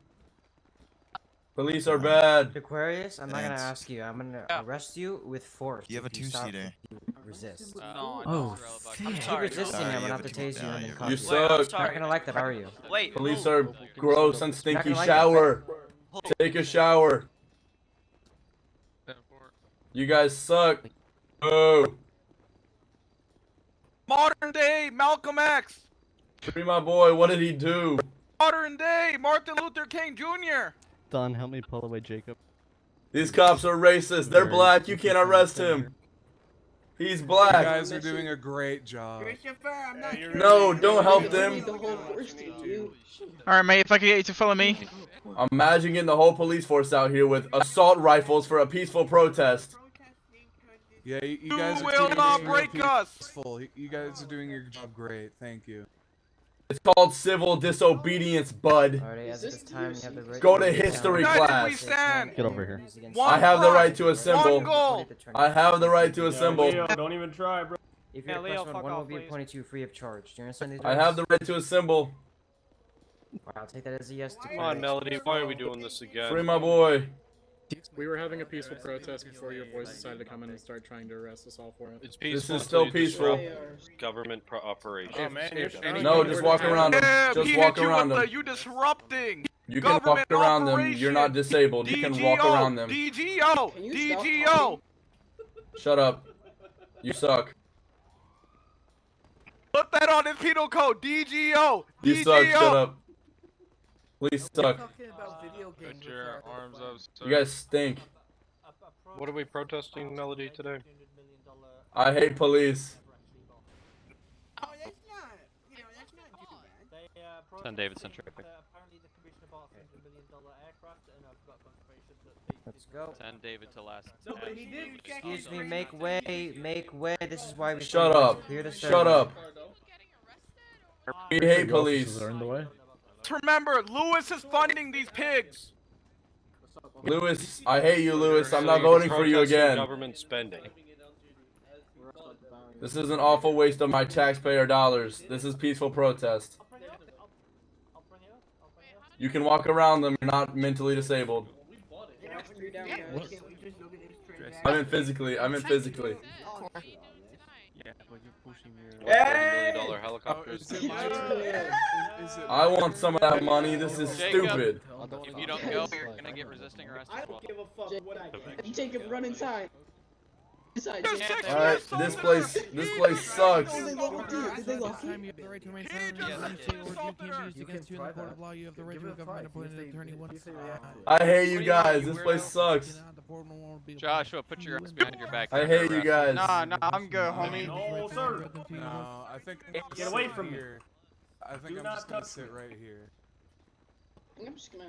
Speaker 3: Police are bad.
Speaker 20: Aquarius, I'm not gonna
Speaker 21: Vance.
Speaker 20: ask you. I'm gonna arrest you with force.
Speaker 21: You have a
Speaker 20: if stop-
Speaker 21: two-seater.
Speaker 20: if you Resist.
Speaker 21: No,
Speaker 1: Oh,
Speaker 20: If you keep resisting, I'm gonna have to tase you and then cuff
Speaker 3: You
Speaker 20: you.
Speaker 3: suck.
Speaker 20: You're not gonna like that, are you?
Speaker 21: Wait.
Speaker 3: Police are gross and stinky.
Speaker 20: gonna like
Speaker 3: Shower. Take a shower. You guys suck. Boo.
Speaker 11: Modern day Malcolm X!
Speaker 3: Free my boy. What did he do?
Speaker 11: Modern day Martin Luther King Jr.
Speaker 17: Don, help me pull away Jacob.
Speaker 3: These cops are racist. They're black. You can't arrest him. He's
Speaker 5: You
Speaker 3: black.
Speaker 5: guys are doing a great job.
Speaker 18: Christopher, I'm not
Speaker 3: No, don't help them.
Speaker 11: Alright, mate, if I could get you to follow me.
Speaker 3: Imagine getting the whole police force out here with assault rifles for a peaceful protest.
Speaker 5: Yeah, you guys are
Speaker 11: will
Speaker 5: keeping
Speaker 11: not
Speaker 5: it
Speaker 11: break
Speaker 5: real
Speaker 11: us.
Speaker 5: peaceful. You guys are doing your job great. Thank you.
Speaker 3: It's called civil disobedience, bud.
Speaker 20: Alrighty, as of this time, you have the right
Speaker 3: Go to
Speaker 20: use
Speaker 3: history
Speaker 20: down-
Speaker 3: class.
Speaker 11: we stand.
Speaker 17: Get over here.
Speaker 20: use against
Speaker 3: I have the right to assemble.
Speaker 11: One goal.
Speaker 3: I have the right to assemble.
Speaker 8: Leo, don't even try, bro.
Speaker 20: If you're
Speaker 15: Yeah,
Speaker 20: a
Speaker 15: Leo,
Speaker 20: plus one,
Speaker 15: fuck
Speaker 20: one will
Speaker 15: off,
Speaker 20: be
Speaker 15: please.
Speaker 20: appointed to you free of charge. Do you understand these
Speaker 3: I have the right to assemble.
Speaker 20: Alright, I'll take that as a yes.
Speaker 21: Come on, Melody. Why are we doing this again?
Speaker 3: Free my boy. We were having a peaceful protest before your boys decided to come in and start trying to arrest us all for it.
Speaker 21: It's
Speaker 3: This
Speaker 21: peaceful.
Speaker 3: is still
Speaker 21: until you
Speaker 3: peaceful.
Speaker 21: disrupt Government operation.
Speaker 8: Oh man, you're
Speaker 3: No, just walk around them.
Speaker 11: Yeah,
Speaker 3: Just
Speaker 11: he
Speaker 3: walk
Speaker 11: hit you
Speaker 3: around
Speaker 11: with
Speaker 3: them.
Speaker 11: the you disrupting.
Speaker 3: You can walk
Speaker 11: Government
Speaker 3: around them. You're not
Speaker 11: operation.
Speaker 3: disabled. You can walk around them.
Speaker 11: DGO! DGO!
Speaker 3: Shut up. You suck.
Speaker 11: Put that on his penal code. DGO!
Speaker 3: You suck. Shut up. Please suck.
Speaker 21: Put your arms up, sir.
Speaker 3: You guys stink.
Speaker 21: What are we protesting, Melody, today?
Speaker 3: I hate police.
Speaker 18: Oh, that's not. You know, that's not too
Speaker 9: Send Davidson traffic.
Speaker 4: Apparently the commissioner bought a $100 million aircraft, and I've got confirmation that
Speaker 2: Let's go.
Speaker 9: Send David to last.
Speaker 7: No, but he did.
Speaker 2: Excuse me, make way, make way. This is why we
Speaker 22: Shut up.
Speaker 2: Clear the
Speaker 22: Shut up. We hate
Speaker 17: The
Speaker 22: police.
Speaker 17: officers are in the way.
Speaker 11: Remember, Lewis is funding these pigs.
Speaker 22: Lewis, I hate you, Lewis. I'm not voting for you again.
Speaker 13: Government spending.
Speaker 22: This is an awful waste of my taxpayer dollars. This is peaceful protest. You can walk around them. You're not mentally disabled. I mean physically. I mean physically.
Speaker 13: Yeah, but you're pushing your $30 million helicopters.
Speaker 22: I want some of that money. This is stupid.
Speaker 9: If you don't go, you're gonna get resisting arrest as well.
Speaker 23: Jacob, run inside. Inside.
Speaker 22: Alright, this place sucks.
Speaker 1: Time you have the right to remain silent and say or do can be used against you in the court of law. You have the right to a government-appointed attorney once.
Speaker 22: I hate you guys. This place sucks.
Speaker 9: Joshua, put your arms behind your back.
Speaker 22: I hate you guys.
Speaker 21: Nah, I'm good, homie.
Speaker 5: No, sir. No, I think I'm
Speaker 21: Get away from me.
Speaker 5: here. I think I'm just gonna sit right here.
Speaker 23: I'm just gonna.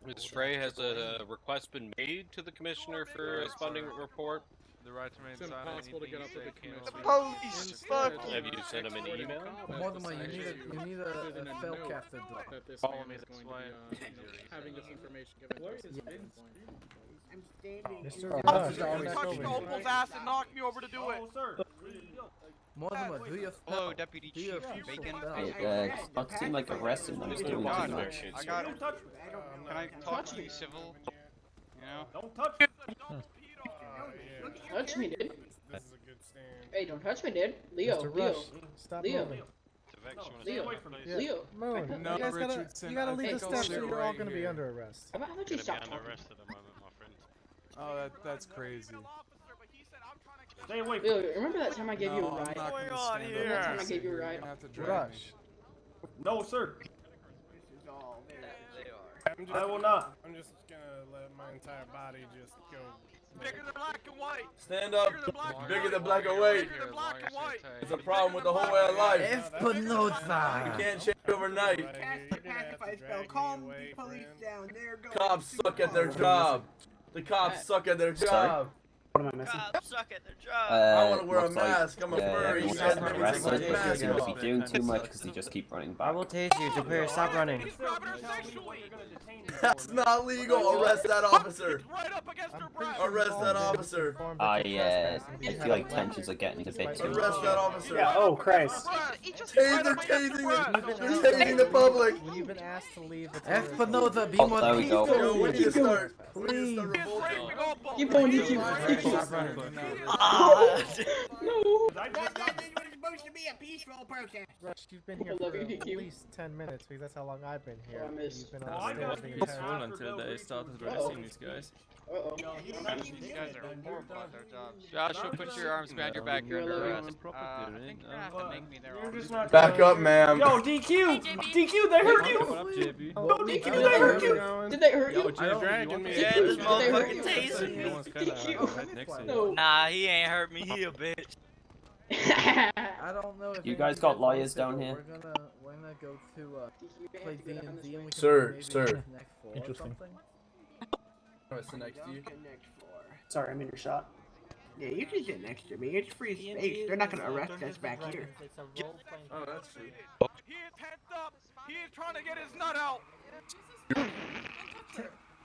Speaker 13: Ms. Frey, has a request been made to the commissioner for a funding report?
Speaker 15: The right to remain
Speaker 3: It's
Speaker 15: silent.
Speaker 3: impossible to get up with the commissioner.
Speaker 21: Police, fuck
Speaker 13: Have you sent him an email?
Speaker 3: More than you need a fail captain that this
Speaker 15: Follow
Speaker 3: man
Speaker 15: me
Speaker 3: is
Speaker 15: this
Speaker 3: going
Speaker 15: way.
Speaker 3: to be having this information given to us at some point.
Speaker 18: I'm standing.
Speaker 11: Touch Noble's ass and knock me over to do it.
Speaker 21: More than what?
Speaker 9: Hello, Deputy Chief Bacon.
Speaker 21: Not seem like arresting them. Doing too much.
Speaker 11: I got him.
Speaker 9: Can I talk to you civil? You know?
Speaker 11: Don't touch me.
Speaker 23: Touch me, dude.
Speaker 8: This is a good stand.
Speaker 23: Hey, don't touch me, dude. Leo,
Speaker 8: Stop
Speaker 23: Leo.
Speaker 8: moving.
Speaker 23: Leo, Leo.
Speaker 8: Moon,
Speaker 22: No,
Speaker 8: you guys
Speaker 22: Richardson,
Speaker 8: you gotta
Speaker 22: I
Speaker 8: leave the
Speaker 22: think I'll
Speaker 8: steps or
Speaker 22: sit
Speaker 8: you're all
Speaker 22: right
Speaker 8: gonna be
Speaker 22: here.
Speaker 8: under arrest.
Speaker 23: How about you stop talking?
Speaker 5: Oh, that's crazy.
Speaker 23: Stay away. Leo, remember that time I gave you a ride?
Speaker 5: What's
Speaker 23: going on here? Remember that time I gave you a ride?
Speaker 8: Rush.
Speaker 11: No, sir.
Speaker 8: I will not. I'm just gonna let my entire body just go.
Speaker 11: Bigger than black and white.
Speaker 22: Stand up. Bigger than black and white. It's a problem with the whole way of life. You can't change overnight.
Speaker 18: Cast the pacify spell. Calm the police down. There goes.
Speaker 22: Cops suck at their job. The cops suck at their job.
Speaker 18: What am I missing?
Speaker 21: Cops suck at their job.
Speaker 22: I want to wear a mask. I'm a furry. You
Speaker 21: everyone's
Speaker 22: guys
Speaker 21: getting
Speaker 22: make me take
Speaker 21: arrested
Speaker 22: my
Speaker 21: because
Speaker 22: mask
Speaker 21: they seem to
Speaker 22: off.
Speaker 21: be doing too much because they just keep running back.
Speaker 2: I will tase you, Japan. Stop running.
Speaker 22: That's not legal. Arrest that officer.
Speaker 11: Right up against her breast.
Speaker 22: Arrest that officer.
Speaker 21: I feel like tensions are getting a bit too
Speaker 22: Arrest that officer.
Speaker 20: Yeah, oh Christ.
Speaker 22: They're tasing it. They're tasing the public.
Speaker 8: You've been asked to leave the
Speaker 2: F for no, the be
Speaker 21: Oh,
Speaker 2: more
Speaker 21: there we go.
Speaker 22: Yo, we need to start.
Speaker 8: Please.
Speaker 23: Keep going, DQ.
Speaker 2: Stop running.
Speaker 23: No.
Speaker 18: It's supposed to be a peaceful protest.
Speaker 8: Rush, you've been here for at least 10 minutes because that's how long I've been here.
Speaker 23: I missed.
Speaker 8: You've been on the stairs the entire time.
Speaker 15: Until they started releasing these guys.
Speaker 23: Uh-oh.
Speaker 9: These guys are horrible at their jobs. Joshua, put your arms behind your back. You're under arrest. I think you're gonna have to make me their officer.
Speaker 22: Back up, ma'am.
Speaker 11: Yo, DQ! DQ, they hurt you!
Speaker 15: What up, JB?
Speaker 11: No, DQ, they hurt you!
Speaker 23: Did they hurt you?
Speaker 8: You're dragging me.
Speaker 21: Yeah, this
Speaker 23: Did they hurt
Speaker 21: motherfucking
Speaker 23: you?
Speaker 21: tasing me.
Speaker 15: No one's kinda right next to you.
Speaker 23: No.
Speaker 21: Nah, he ain't hurt me. He a bitch.
Speaker 8: I don't know if
Speaker 21: You guys got lawyers down here?
Speaker 8: We're gonna go to play D&D and we can
Speaker 22: Sir,
Speaker 8: maybe
Speaker 22: sir.
Speaker 8: Connect 4 or
Speaker 17: Interesting.
Speaker 8: something.
Speaker 22: Sit next to you.
Speaker 18: Sorry, I'm in your shot. Yeah, you can sit next to me. It's free space. They're not gonna arrest us back here.
Speaker 22: Oh, that's true.
Speaker 11: He is pent up. He is trying to get his nut out.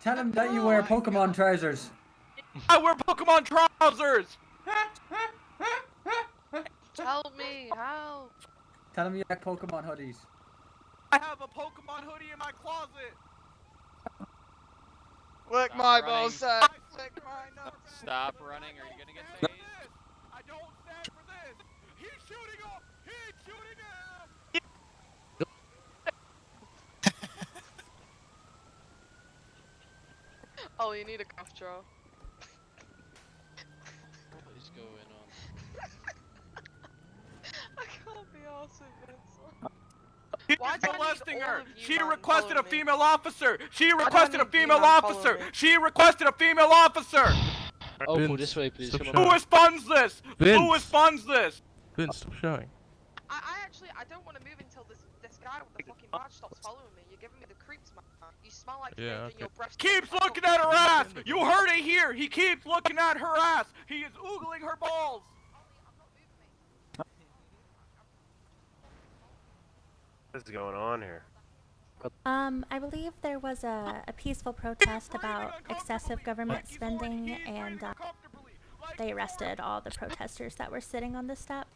Speaker 20: Tell him that you wear Pokemon trousers.
Speaker 11: I wear Pokemon trousers.
Speaker 12: Help me, help.
Speaker 20: Tell him you like Pokemon hoodies.
Speaker 11: I have a Pokemon hoodie in my closet.
Speaker 21: Lick my
Speaker 9: running.
Speaker 21: ballsack.
Speaker 11: Lick my nuts.
Speaker 9: Stop running, or you're gonna get tased.
Speaker 11: I don't stand for this. He's shooting up. He's shooting up.
Speaker 12: Oh, you need a cough draw.
Speaker 13: What is going on?
Speaker 12: I can't be arsed with this.
Speaker 11: He's
Speaker 12: Why do I need
Speaker 11: molesting
Speaker 12: all
Speaker 11: her.
Speaker 12: of you
Speaker 11: She
Speaker 12: man
Speaker 11: requested a
Speaker 12: following me?
Speaker 11: female officer. She
Speaker 12: do I
Speaker 11: requested a
Speaker 12: need you
Speaker 11: female
Speaker 12: man following
Speaker 11: officer.
Speaker 12: me?
Speaker 11: She requested a female officer.
Speaker 13: Oh,
Speaker 15: Vince,
Speaker 13: this way, please.
Speaker 15: stop
Speaker 13: Come
Speaker 15: shouting.
Speaker 13: on.
Speaker 11: Who funds this?
Speaker 15: Vince.
Speaker 11: Who funds this?
Speaker 15: Vince, stop shouting.
Speaker 12: I don't want to move until this guy with the fucking badge stops following me. You're giving me the creeps, man. You smell like
Speaker 10: Yeah,
Speaker 12: change and your breath.
Speaker 11: Keeps looking at her ass! You heard it here! He keeps looking at her ass! He is oogling her balls!
Speaker 14: What is going on here?
Speaker 16: I believe there was a peaceful protest about excessive government spending, and they arrested all the protesters that were sitting on the step.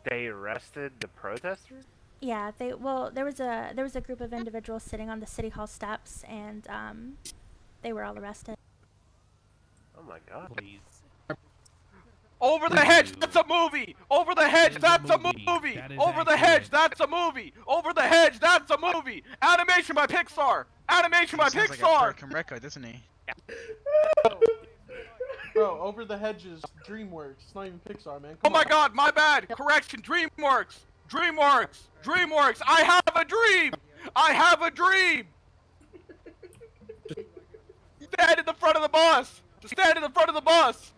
Speaker 14: They arrested the protesters?
Speaker 16: Yeah, there was a group of individuals sitting on the city hall steps, and they were all arrested.
Speaker 14: Oh my god.
Speaker 10: Please.
Speaker 11: Over the hedge, that's a movie! Over the hedge, that's a movie! Over the hedge, that's a movie! Over the hedge, that's a movie! Animation by Pixar! Animation by
Speaker 24: Sounds like a
Speaker 11: Pixar!
Speaker 24: broken record, doesn't he?
Speaker 7: Bro, Over the Hedge is DreamWorks. It's not even Pixar, man.
Speaker 11: Oh my god, my bad! Correction, DreamWorks! DreamWorks! DreamWorks! I have a dream! I have a dream! Stand in the front of the bus! Stand in the front of the bus!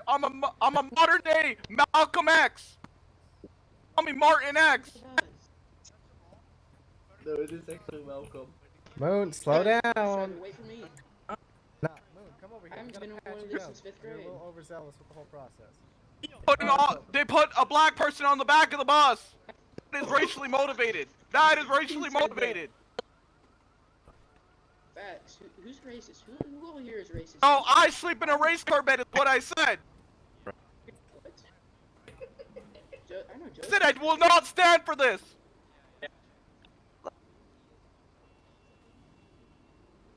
Speaker 11: I'm a modern day Malcolm X! Call me Martin X!
Speaker 7: No, it is actually Malcolm.
Speaker 25: Moon, slow down.
Speaker 23: Wait for me.
Speaker 25: Nah, Moon, come over here.
Speaker 23: I haven't
Speaker 25: We
Speaker 23: been
Speaker 25: gotta
Speaker 23: on one
Speaker 25: patch
Speaker 23: of
Speaker 25: you
Speaker 23: this
Speaker 25: up.
Speaker 23: since 5th
Speaker 25: You're a
Speaker 23: grade.
Speaker 25: little overzealous with the whole process.
Speaker 11: They put a black person on the back of the bus! That is racially motivated! That is racially motivated!
Speaker 23: Facts. Who's racist? Who over here is racist?
Speaker 11: No, I sleep in a race car bed is what I said!
Speaker 23: What? I know Joe.
Speaker 11: I said I will not stand for this!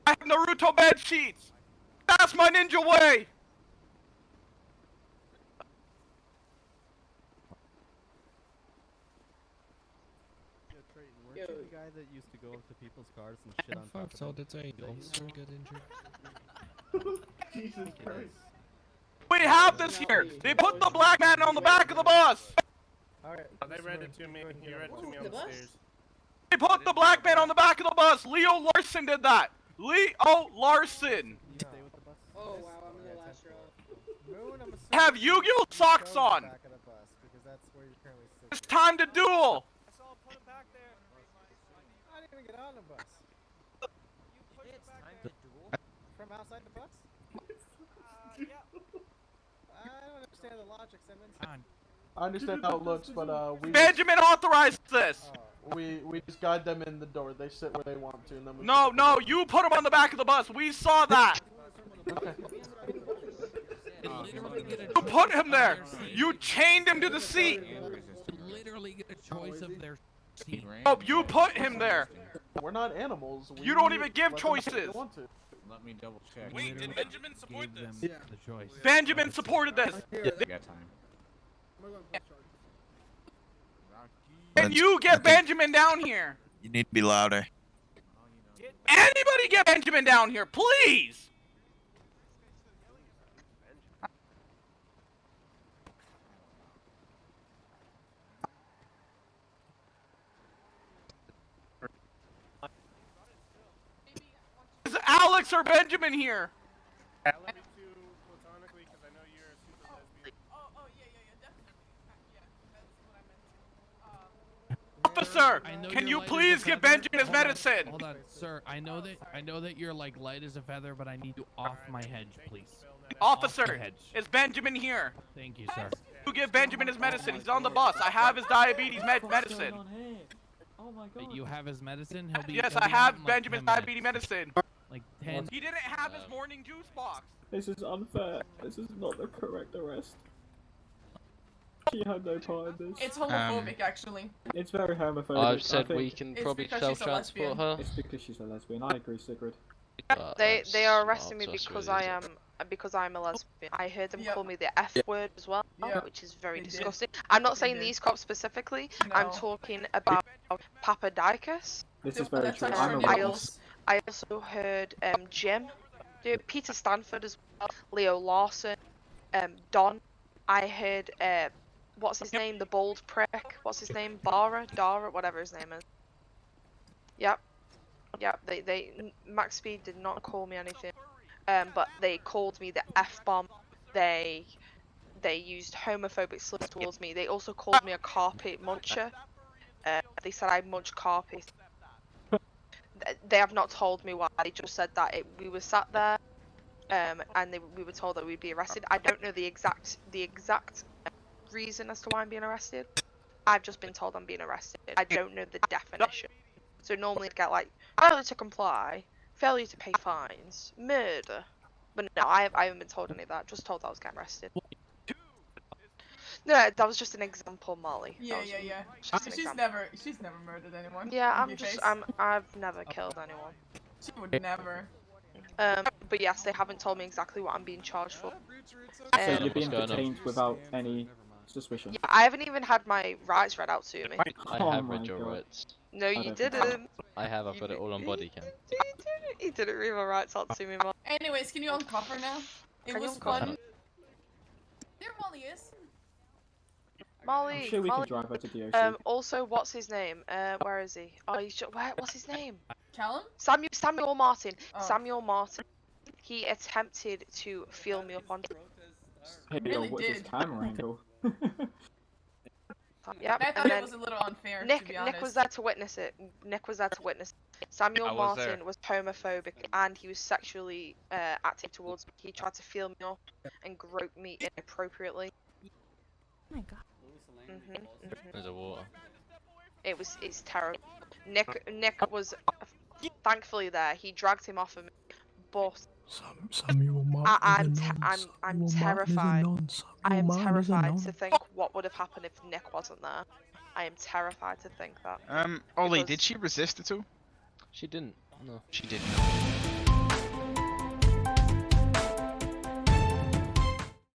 Speaker 11: I have Naruto bed sheets! That's my ninja way!
Speaker 23: Yo.
Speaker 15: The guy that used to go up to people's cars and shit on top of them.
Speaker 10: get injured.
Speaker 7: Jesus Christ.
Speaker 11: We have this here! They put the black man on the back of the bus!
Speaker 25: Alright.
Speaker 8: They read it to me. You read it to me on the stairs.
Speaker 11: They put the black man on the back of the bus! Leo Larson did that! Leo Larson!
Speaker 23: Oh wow, I'm in the last row.
Speaker 25: Moon, I'm assuming
Speaker 11: Have Yu-Gi-Oh socks
Speaker 25: you
Speaker 11: on!
Speaker 25: go back of the bus, because that's where you're currently sitting.
Speaker 11: It's time to duel!
Speaker 25: I didn't even get on the bus. From outside the bus? Yeah. I don't understand the logic, Simmons.
Speaker 7: I understand how it looks, but we
Speaker 11: Benjamin authorized this!
Speaker 7: we just guide them in the door. They sit where they want to, and then we.
Speaker 11: No, no, you put him on the back of the bus. We saw that. You put him there. You chained him to the seat.
Speaker 1: Literally get a choice of their seat.
Speaker 11: Oh, you put him there.
Speaker 7: We're not animals.
Speaker 11: You don't even give
Speaker 7: let them do what they
Speaker 11: choices.
Speaker 7: want to.
Speaker 13: Let me double check.
Speaker 6: Wait, did Benjamin support this?
Speaker 1: The choice.
Speaker 11: Benjamin supported this.
Speaker 13: Got time.
Speaker 11: Can you get Benjamin down here?
Speaker 10: You need to be louder.
Speaker 11: Anybody get Benjamin down here, please? Is Alex or Benjamin here?
Speaker 8: Love you too, platonically, because I know you're a super lesbian.
Speaker 11: Officer,
Speaker 1: I know
Speaker 11: can
Speaker 1: you're
Speaker 11: you
Speaker 1: light
Speaker 11: please
Speaker 1: as a
Speaker 11: give
Speaker 1: feather.
Speaker 11: Benjamin his
Speaker 1: Hold on,
Speaker 11: medicine?
Speaker 1: Hold on, sir. I know that you're like light as a feather, but I need you off my hedge, please.
Speaker 11: Officer,
Speaker 1: Off the hedge.
Speaker 11: is Benjamin here?
Speaker 1: Thank you, sir.
Speaker 11: You give Benjamin his medicine. He's on the bus. I have his diabetes medicine.
Speaker 23: Oh my god.
Speaker 1: You have his medicine. He'll be.
Speaker 11: Yes,
Speaker 1: he'll
Speaker 11: I
Speaker 1: be out
Speaker 11: have
Speaker 1: in, like,
Speaker 11: Benjamin's
Speaker 1: 10 minutes.
Speaker 11: diabetes medicine.
Speaker 1: Like 10.
Speaker 11: He didn't have his morning juice box.
Speaker 26: This is unfair. This is not the correct arrest. She had no part in this.
Speaker 27: It's homophobic, actually.
Speaker 26: It's very homophobic.
Speaker 10: I've said
Speaker 26: I think
Speaker 10: we can
Speaker 27: It's
Speaker 10: probably
Speaker 27: because she's a
Speaker 10: self-transport
Speaker 27: lesbian.
Speaker 10: her.
Speaker 26: It's because she's a lesbian. I agree, Sigrid.
Speaker 12: They are arresting me because I'm a lesbian. I heard them call me the F word as well, which is very disgusting. I'm not saying these cops specifically. I'm talking about Papadikis.
Speaker 26: This is very true. I'm a
Speaker 12: I also heard Jim, Peter Stanford as well, Leo Larson, Don. I heard what's his name, the bald prick. What's his name, Dara, whatever his name is. Yep. They Max Speed did not call me anything, but they called me the F-bomb. They They used homophobic slurs towards me. They also called me a carpet muncher. They said I munch carpet. They have not told me why. They just said that we were sat there, and we were told that we'd be arrested. I don't know the exact reason as to why I'm being arrested. I've just been told I'm being arrested. I don't know the definition. So normally I'd get like failure to comply, failure to pay fines, murder. But no, I haven't been told any of that. Just told I was getting arrested. No, that was just an example, Molly.
Speaker 2: Yeah. She's never murdered anyone.
Speaker 12: Yeah,
Speaker 2: in your face.
Speaker 12: I've never killed anyone.
Speaker 2: She would never.
Speaker 12: But yes, they haven't told me exactly what I'm being charged for.
Speaker 26: So you're being detained without any suspicion?
Speaker 12: Yeah, I haven't even had my rights read out to me.
Speaker 9: I have read your rights.
Speaker 12: No, you didn't.
Speaker 9: I have. I've got it all on body cam.
Speaker 12: You didn't read my rights out to me, Molly.
Speaker 2: Anyways, can you uncover now? It was fun. There Molly is.
Speaker 12: Molly.
Speaker 26: I'm sure we can drive her to DOC.
Speaker 12: Also, what's his name? Where is he? Oh, what's his name?
Speaker 2: Callum?
Speaker 12: Samuel Martin.
Speaker 2: Oh.
Speaker 12: Samuel Martin. He attempted to feel me up on.
Speaker 26: Hey,
Speaker 2: really
Speaker 26: what's this
Speaker 2: did.
Speaker 26: camera angle?
Speaker 12: Yep.
Speaker 2: I thought it was a little unfair. to be honest.
Speaker 12: Nick was there to witness it. Samuel
Speaker 11: I was
Speaker 12: Martin
Speaker 11: there.
Speaker 12: was homophobic and he was sexually active towards me. He tried to feel me up and grope me inappropriately.
Speaker 16: Oh my god.
Speaker 9: There's a water.
Speaker 12: It's terrible. Nick was thankfully there. He dragged him off of me, but
Speaker 10: Samuel Martin.
Speaker 12: I'm terrified. I am terrified to think what would have happened if Nick wasn't there. I am terrified to think that.
Speaker 10: Ollie, did she resist at all?
Speaker 9: She didn't. No.
Speaker 10: She didn't.